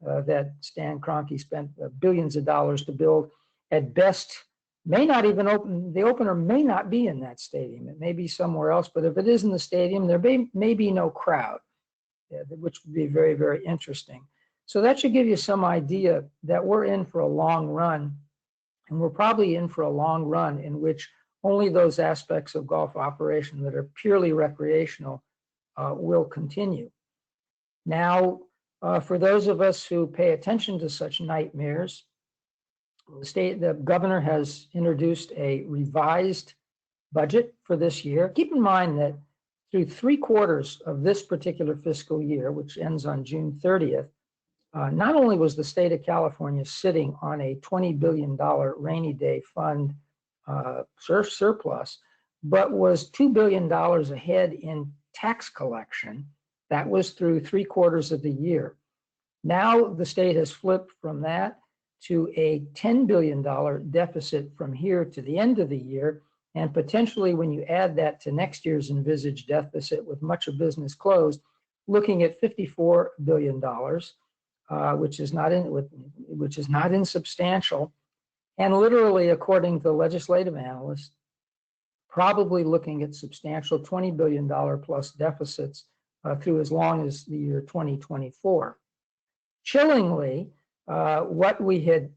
that Stan Kroenke spent billions of dollars to build, at best may not even open. The opener may not be in that stadium. It may be somewhere else, but if it is in the stadium, there may be no crowd, which would be very, very interesting. So that should give you some idea that we're in for a long run, and we're probably in for a long run in which only those aspects of golf operation that are purely recreational will continue. Now, for those of us who pay attention to such nightmares, the governor has introduced a revised budget for this year. Keep in mind that through 3/4 of this particular fiscal year, which ends on June 30th, not only was the state of California sitting on a $20 billion rainy day fund surplus, but was $2 billion ahead in tax collection. That was through 3/4 of the year. Now the state has flipped from that to a $10 billion deficit from here to the end of the year. And potentially when you add that to next year's envisaged deficit with much of business closed, looking at $54 billion, which is not insubstantial. And literally, according to legislative analysts, probably looking at substantial $20 billion plus deficits through as long as the year 2024. Chillingly, what we had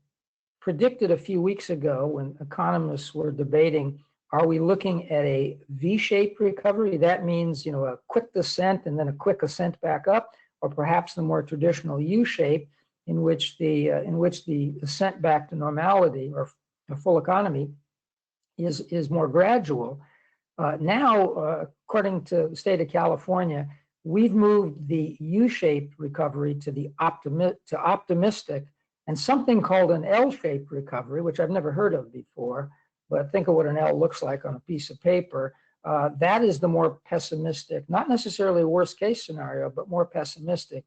predicted a few weeks ago when economists were debating, are we looking at a V-shaped recovery? That means, a quick descent and then a quick ascent back up, or perhaps the more traditional U-shape in which the ascent back to normality or a full economy is more gradual. Now, according to the state of California, we've moved the U-shaped recovery to the optimistic, and something called an L-shaped recovery, which I've never heard of before, but think of what an L looks like on a piece of paper. That is the more pessimistic, not necessarily a worst case scenario, but more pessimistic,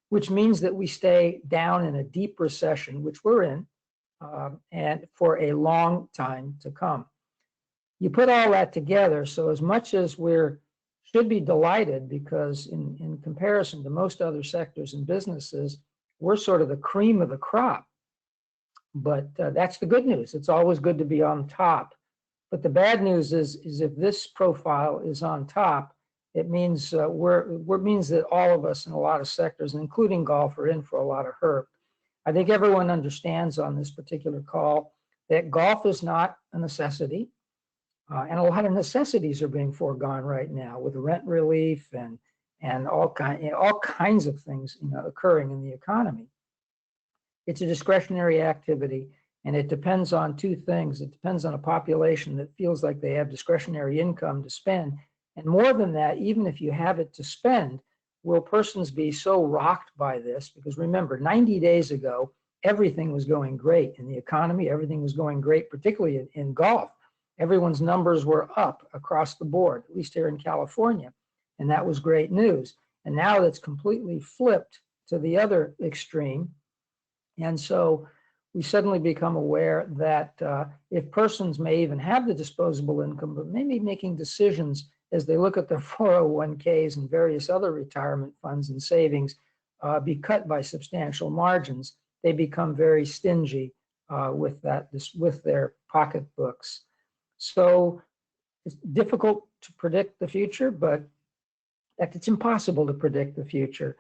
which means that we stay down in a deep recession, which we're in, and for a long time to come. You put all that together, so as much as should be delighted, because in comparison to most other sectors and businesses, we're sort of the cream of the crop. But that's the good news. It's always good to be on top. But the bad news is if this profile is on top, it means means that all of us in a lot of sectors, including golf, are in for a lot of hurt. I think everyone understands on this particular call that golf is not a necessity. And a lot of necessities are being foregone right now with rent relief and all kinds of things occurring in the economy. It's a discretionary activity, and it depends on two things. It depends on a population that feels like they have discretionary income to spend. And more than that, even if you have it to spend, will persons be so rocked by this? Because remember, 90 days ago, everything was going great in the economy. Everything was going great, particularly in golf. Everyone's numbers were up across the board, at least here in California. And that was great news. And now that's completely flipped to the other extreme. And so we suddenly become aware that if persons may even have the disposable income, but may be making decisions as they look at their 401ks and various other retirement funds and savings be cut by substantial margins, they become very stingy with their pocketbooks. So it's difficult to predict the future, but it's impossible to predict the future.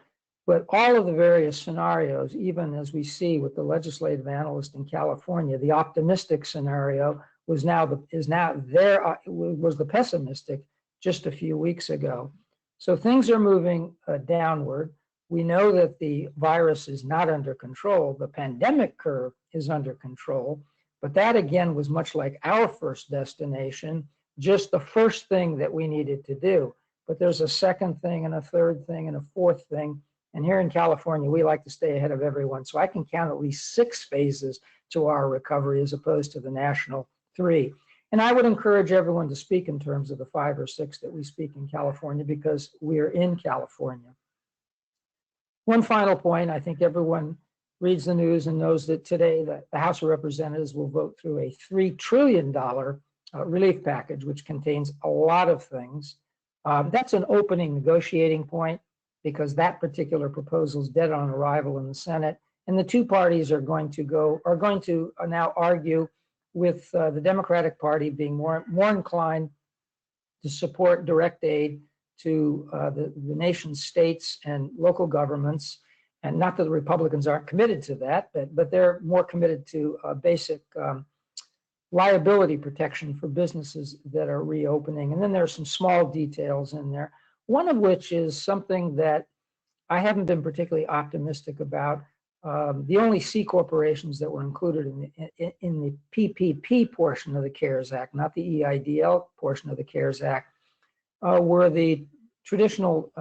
But all of the various scenarios, even as we see with the legislative analyst in California, the optimistic scenario was the pessimistic just a few weeks ago. So things are moving downward. We know that the virus is not under control. The pandemic curve is under control, but that again was much like our first destination, just the first thing that we needed to do. But there's a second thing and a third thing and a fourth thing. And here in California, we like to stay ahead of everyone. So I can count at least 6 phases to our recovery as opposed to the national 3. And I would encourage everyone to speak in terms of the 5 or 6 that we speak in California because we're in California. One final point, I think everyone reads the news and knows that today the House of Representatives will vote through a $3 trillion relief package, which contains a lot of things. That's an opening negotiating point because that particular proposal is dead on arrival in the Senate. And the two parties are going to now argue with the Democratic Party being more inclined to support direct aid to the nation's states and local governments. And not that the Republicans aren't committed to that, but they're more committed to basic liability protection for businesses that are reopening. And then there are some small details in there, one of which is something that I haven't been particularly optimistic about. The only C corporations that were included in the PPP portion of the CARES Act, not the EIDL portion of the CARES Act, were the traditional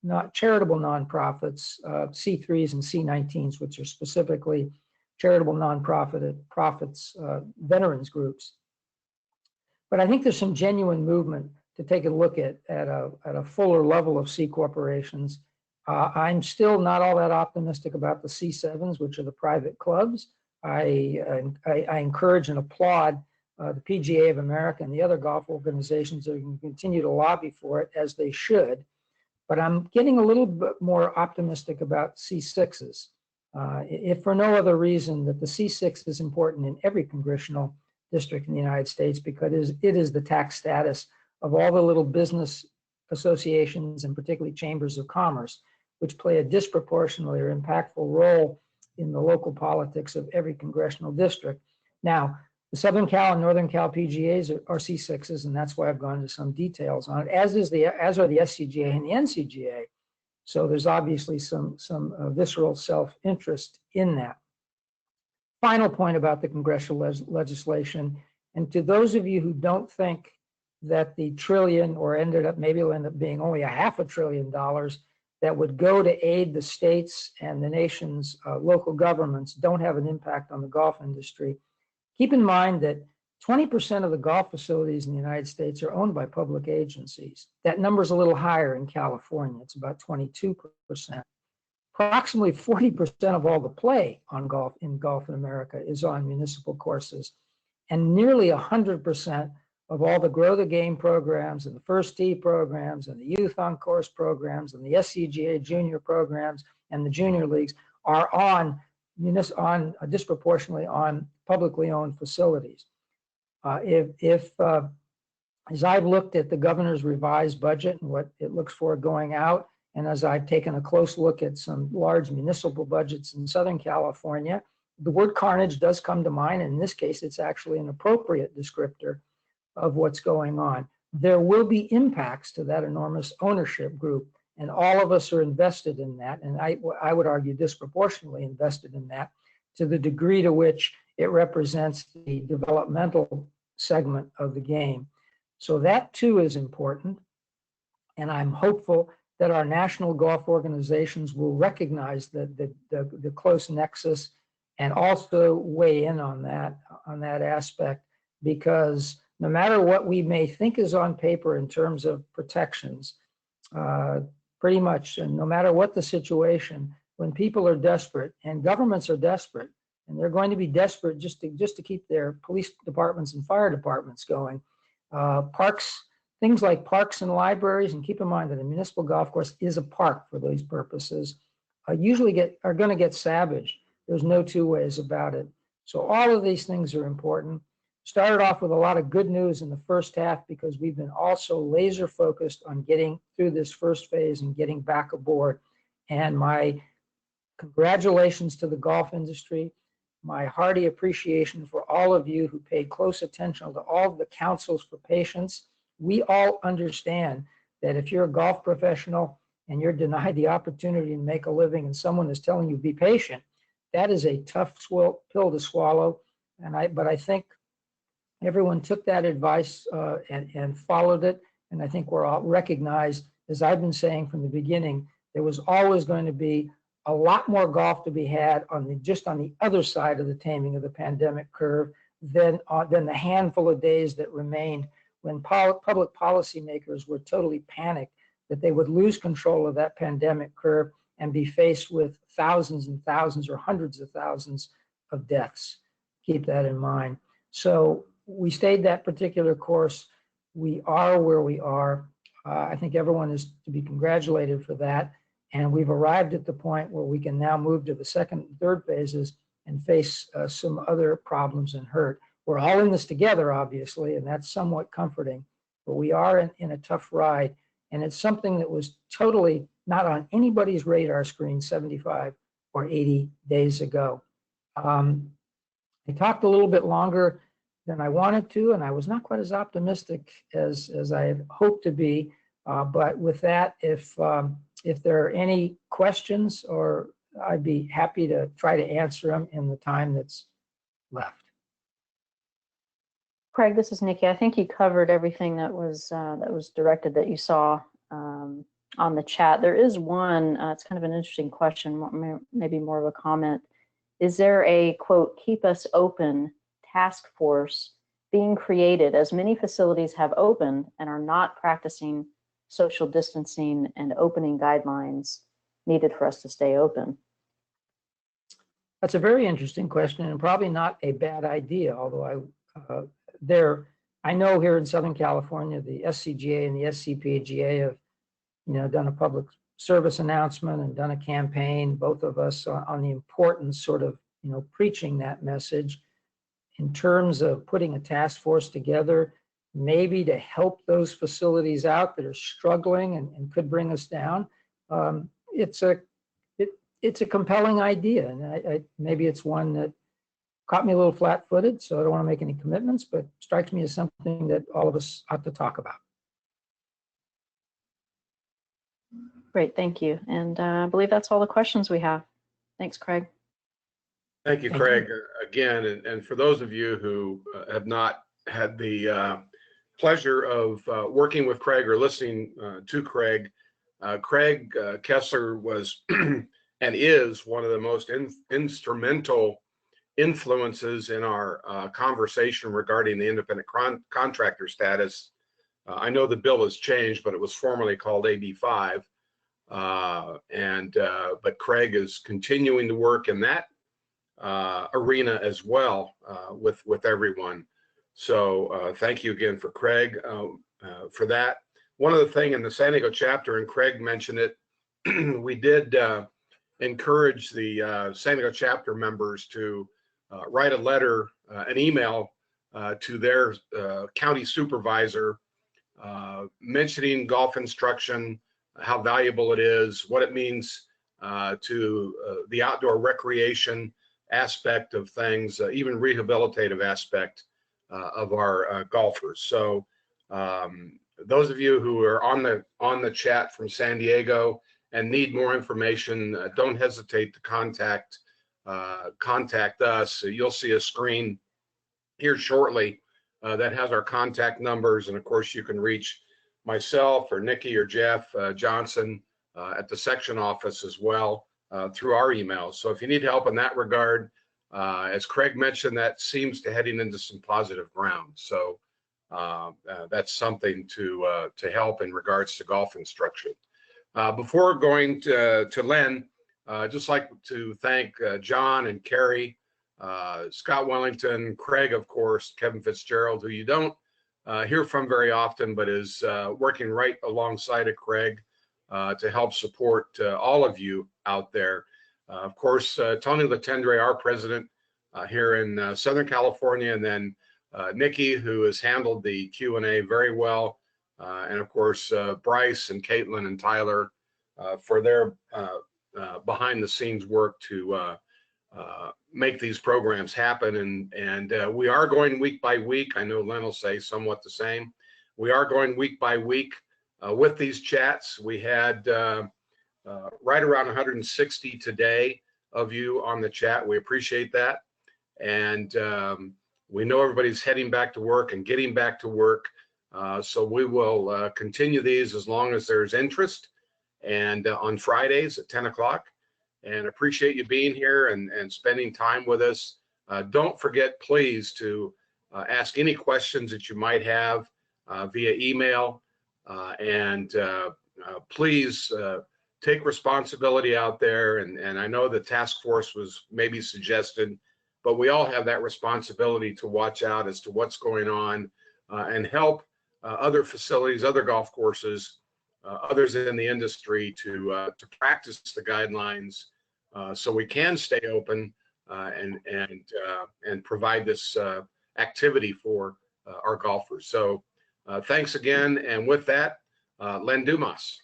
not charitable nonprofits, C3s and C19s, which are specifically charitable nonprofits, veterans groups. But I think there's some genuine movement to take a look at a fuller level of C corporations. I'm still not all that optimistic about the C7s, which are the private clubs. I encourage and applaud the PGA of America and the other golf organizations that can continue to lobby for it, as they should. But I'm getting a little bit more optimistic about C6s. If for no other reason that the C6 is important in every congressional district in the United States, because it is the tax status of all the little business associations and particularly chambers of commerce, which play a disproportionately or impactful role in the local politics of every congressional district. Now, the Southern Cal and Northern Cal PGAs are C6s, and that's why I've gone into some details on it, as are the SCGA and the NCGA. So there's obviously some visceral self-interest in that. Final point about the congressional legislation, and to those of you who don't think that the trillion, or maybe it'll end up being only $500 billion that would go to aid the states and the nation's local governments don't have an impact on the golf industry. Keep in mind that 20% of the golf facilities in the United States are owned by public agencies. That number is a little higher in California. It's about 22%. Approximately 40% of all the play on golf in America is on municipal courses. And nearly 100% of all the Grow the Game programs and the First Tee programs and the Youth on Course programs and the SCGA junior programs and the junior leagues are disproportionately on publicly owned facilities. As I've looked at the governor's revised budget and what it looks for going out, and as I've taken a close look at some large municipal budgets in Southern California, the word carnage does come to mind. And in this case, it's actually an appropriate descriptor of what's going on. There will be impacts to that enormous ownership group, and all of us are invested in that. And I would argue disproportionately invested in that, to the degree to which it represents the developmental segment of the game. So that too is important. And I'm hopeful that our national golf organizations will recognize the close nexus and also weigh in on that aspect, because no matter what we may think is on paper in terms of protections, pretty much, and no matter what the situation, when people are desperate and governments are desperate, and they're going to be desperate just to keep their police departments and fire departments going, things like parks and libraries, and keep in mind that a municipal golf course is a park for those purposes, are going to get savaged. There's no two ways about it. So all of these things are important. Started off with a lot of good news in the first half because we've been also laser focused on getting through this first phase and getting back aboard. And my congratulations to the golf industry, my hearty appreciation for all of you who paid close attention to all of the counsels for patience. We all understand that if you're a golf professional and you're denied the opportunity to make a living and someone is telling you be patient, that is a tough pill to swallow. But I think everyone took that advice and followed it. And I think we're all recognized, as I've been saying from the beginning, there was always going to be a lot more golf to be had just on the other side of the taming of the pandemic curve than the handful of days that remained when public policymakers were totally panicked that they would lose control of that pandemic curve and be faced with thousands and thousands or hundreds of thousands of deaths. Keep that in mind. So we stayed that particular course. We are where we are. I think everyone is to be congratulated for that. And we've arrived at the point where we can now move to the second and third phases and face some other problems and hurt. We're all in this together, obviously, and that's somewhat comforting. But we are in a tough ride. And it's something that was totally not on anybody's radar screen 75 or 80 days ago. I talked a little bit longer than I wanted to, and I was not quite as optimistic as I had hoped to be. But with that, if there are any questions, or I'd be happy to try to answer them in the time that's left. Craig, this is Nikki. I think you covered everything that was directed that you saw on the chat. There is one, it's kind of an interesting question, maybe more of a comment. Is there a, quote, keep us open task force being created, as many facilities have opened and are not practicing social distancing and opening guidelines needed for us to stay open? That's a very interesting question, and probably not a bad idea, although I know here in Southern California, the SCGA and the SCPGA have, done a public service announcement and done a campaign, both of us, on the importance sort of, preaching that message in terms of putting a task force together, maybe to help those facilities out that are struggling and could bring us down. It's a compelling idea, and maybe it's one that caught me a little flat-footed, so I don't want to make any commitments, but strikes me as something that all of us ought to talk about. Great, thank you. And I believe that's all the questions we have. Thanks, Craig. Thank you, Craig, again. And for those of you who have not had the pleasure of working with Craig or listening to Craig, Craig Kessler was and is one of the most instrumental influences in our conversation regarding the independent contractor status. I know the bill has changed, but it was formerly called AB 5. But Craig is continuing to work in that arena as well with everyone. So thank you again for Craig for that. One other thing in the San Diego chapter, and Craig mentioned it, we did encourage the San Diego chapter members to write a letter, an email to their county supervisor mentioning golf instruction, how valuable it is, what it means to the outdoor recreation aspect of things, even rehabilitative aspect of our golfers. So those of you who are on the chat from San Diego and need more information, don't hesitate to contact us. You'll see a screen here shortly that has our contact numbers, and of course you can reach myself or Nikki or Jeff Johnson at the section office as well through our emails. So if you need help in that regard, as Craig mentioned, that seems to heading into some positive ground. So that's something to help in regards to golf instruction. Before going to Len, I'd just like to thank John and Carrie, Scott Wellington, Craig, of course, Kevin Fitzgerald, who you don't hear from very often, but is working right alongside of Craig to help support all of you out there. Of course, Tony Letendre, our president here in Southern California, and then Nikki, who has handled the Q&A very well, and of course, Bryce and Caitlin and Tyler for their behind the scenes work to make these programs happen. And we are going week by week. I know Len will say somewhat the same. We are going week by week with these chats. We had right around 160 today of you on the chat. We appreciate that. And we know everybody's heading back to work and getting back to work. So we will continue these as long as there's interest, and on Fridays at 10 o'clock. And appreciate you being here and spending time with us. Don't forget, please, to ask any questions that you might have via email. And please take responsibility out there. And I know the task force was maybe suggested, but we all have that responsibility to watch out as to what's going on and help other facilities, other golf courses, others in the industry to practice the guidelines so we can stay open and provide this activity for our golfers. So thanks again. And with that, Len Dumas.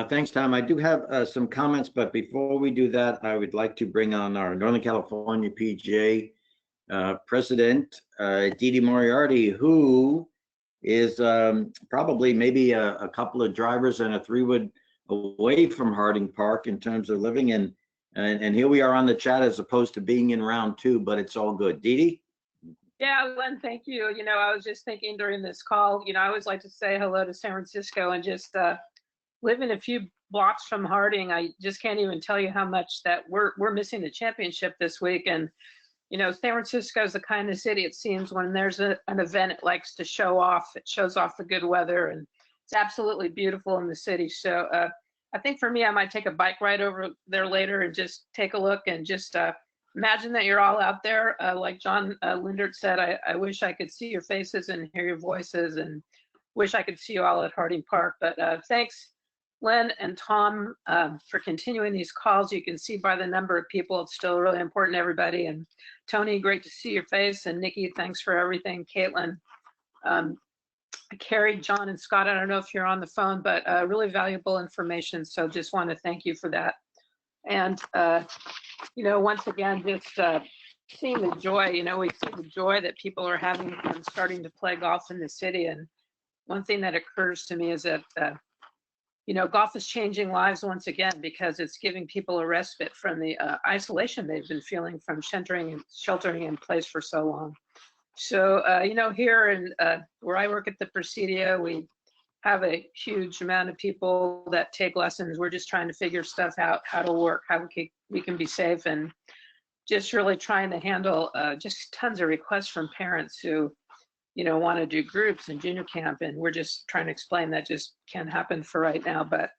Thanks, Tom. I do have some comments, but before we do that, I would like to bring on our Northern California PGA President, Didi Moriarty, who is probably maybe a couple of drivers and a 3-wood away from Harding Park in terms of living in. And here we are on the chat as opposed to being in round 2, but it's all good. Didi? Yeah, Len, thank you. I was just thinking during this call, I always like to say hello to San Francisco, and just living a few blocks from Harding, I just can't even tell you how much that we're missing the championship this week. And San Francisco is the kind of city, it seems, when there's an event, it likes to show off. It shows off the good weather, and it's absolutely beautiful in the city. So I think for me, I might take a bike ride over there later and just take a look and just imagine that you're all out there. Like John Linder said, I wish I could see your faces and hear your voices, and wish I could see you all at Harding Park. But thanks, Len and Tom, for continuing these calls. You can see by the number of people, it's still really important to everybody. And Tony, great to see your face. And Nikki, thanks for everything. Caitlin, Carrie, John, and Scott, I don't know if you're on the phone, but really valuable information. So just want to thank you for that. And, once again, just seeing the joy, we see the joy that people are having when starting to play golf in the city. And one thing that occurs to me is that golf is changing lives once again, because it's giving people a respite from the isolation they've been feeling from sheltering in place for so long. So, here in where I work at the Presidio, we have a huge amount of people that take lessons. We're just trying to figure stuff out, how to work, how we can be safe, and just really trying to handle just tons of requests from parents who want to do groups and junior camp, and we're just trying to explain that just can't happen for right now. But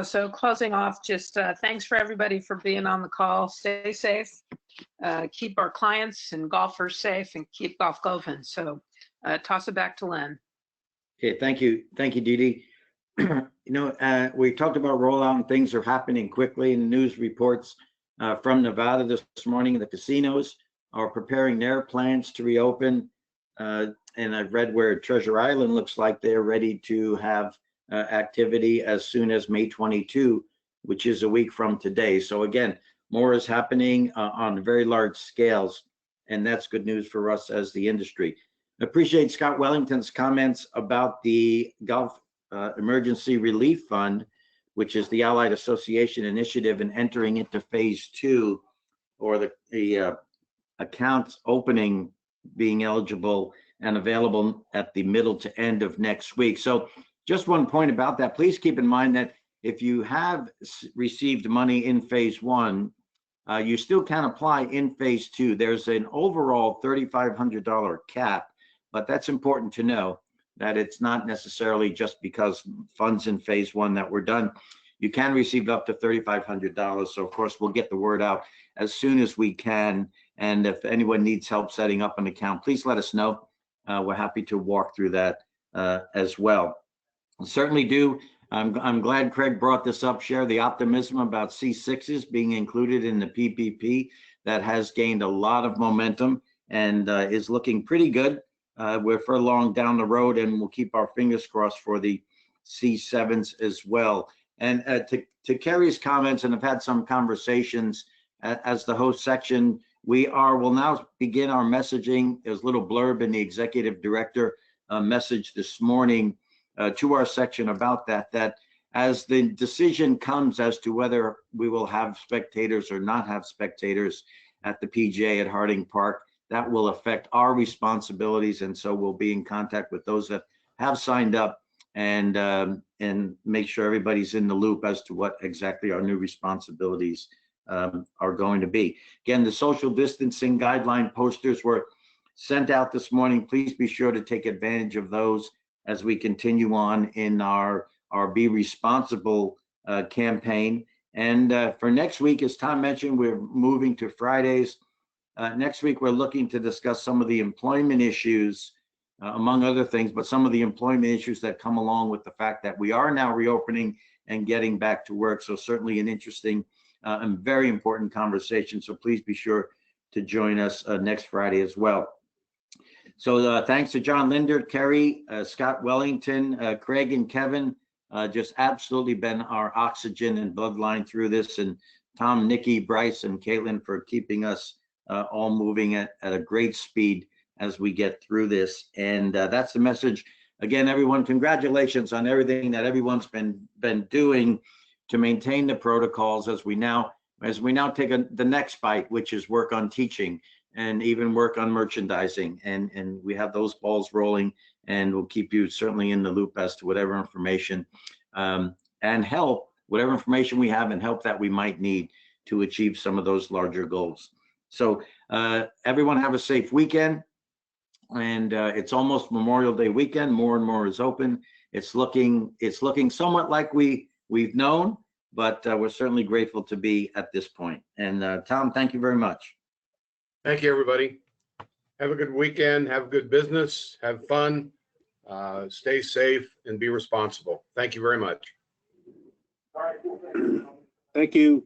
so closing off, just thanks for everybody for being on the call. Stay safe, keep our clients and golfers safe, and keep golf golfing. So toss it back to Len. Okay, thank you, Didi. We talked about rollout, and things are happening quickly. In news reports from Nevada this morning, the casinos are preparing their plans to reopen. And I've read where Treasure Island looks like they're ready to have activity as soon as May 22, which is a week from today. So again, more is happening on very large scales, and that's good news for us as the industry. I appreciate Scott Wellington's comments about the Golf Emergency Relief Fund, which is the Allied Association initiative, and entering into phase 2, or the accounts opening, being eligible and available at the middle to end of next week. So just one point about that, please keep in mind that if you have received money in phase 1, you still can apply in phase 2. There's an overall $3,500 cap, but that's important to know that it's not necessarily just because funds in phase 1 that were done. You can receive up to $3,500. So of course, we'll get the word out as soon as we can. And if anyone needs help setting up an account, please let us know. We're happy to walk through that as well. Certainly do. I'm glad Craig brought this up. Share the optimism about C6s being included in the PPP. That has gained a lot of momentum and is looking pretty good. We're furlong down the road, and we'll keep our fingers crossed for the C7s as well. And to Kerry's comments, and I've had some conversations as the host section, will now begin our messaging. There's a little blurb in the executive director message this morning to our section about that as the decision comes as to whether we will have spectators or not have spectators at the PGA at Harding Park, that will affect our responsibilities. And so we'll be in contact with those that have signed up and make sure everybody's in the loop as to what exactly our new responsibilities are going to be. Again, the social distancing guideline posters were sent out this morning. Please be sure to take advantage of those as we continue on in our our Be Responsible campaign. And for next week, as Tom mentioned, we're moving to Fridays. Next week, we're looking to discuss some of the employment issues, among other things, but some of the employment issues that come along with the fact that we are now reopening and getting back to work. So certainly an interesting and very important conversation. So please be sure to join us next Friday as well. So thanks to John Linder, Kerry, Scott Wellington, Craig and Kevin, just absolutely been our oxygen and bloodline through this. And Tom, Nikki, Bryce, and Caitlin for keeping us all moving at a great speed as we get through this. And that's the message. Again, everyone, congratulations on everything that everyone's been doing to maintain the protocols as we now take the next bite, which is work on teaching and even work on merchandising. And we have those balls rolling, and we'll keep you certainly in the loop as to whatever information and help, whatever information we have and help that we might need to achieve some of those larger goals. So everyone have a safe weekend. And it's almost Memorial Day weekend. More and more is open. It's looking somewhat like we've known, but we're certainly grateful to be at this point. And Tom, thank you very much. Thank you, everybody. Have a good weekend. Have good business. Have fun. Stay safe and be responsible. Thank you very much. Thank you.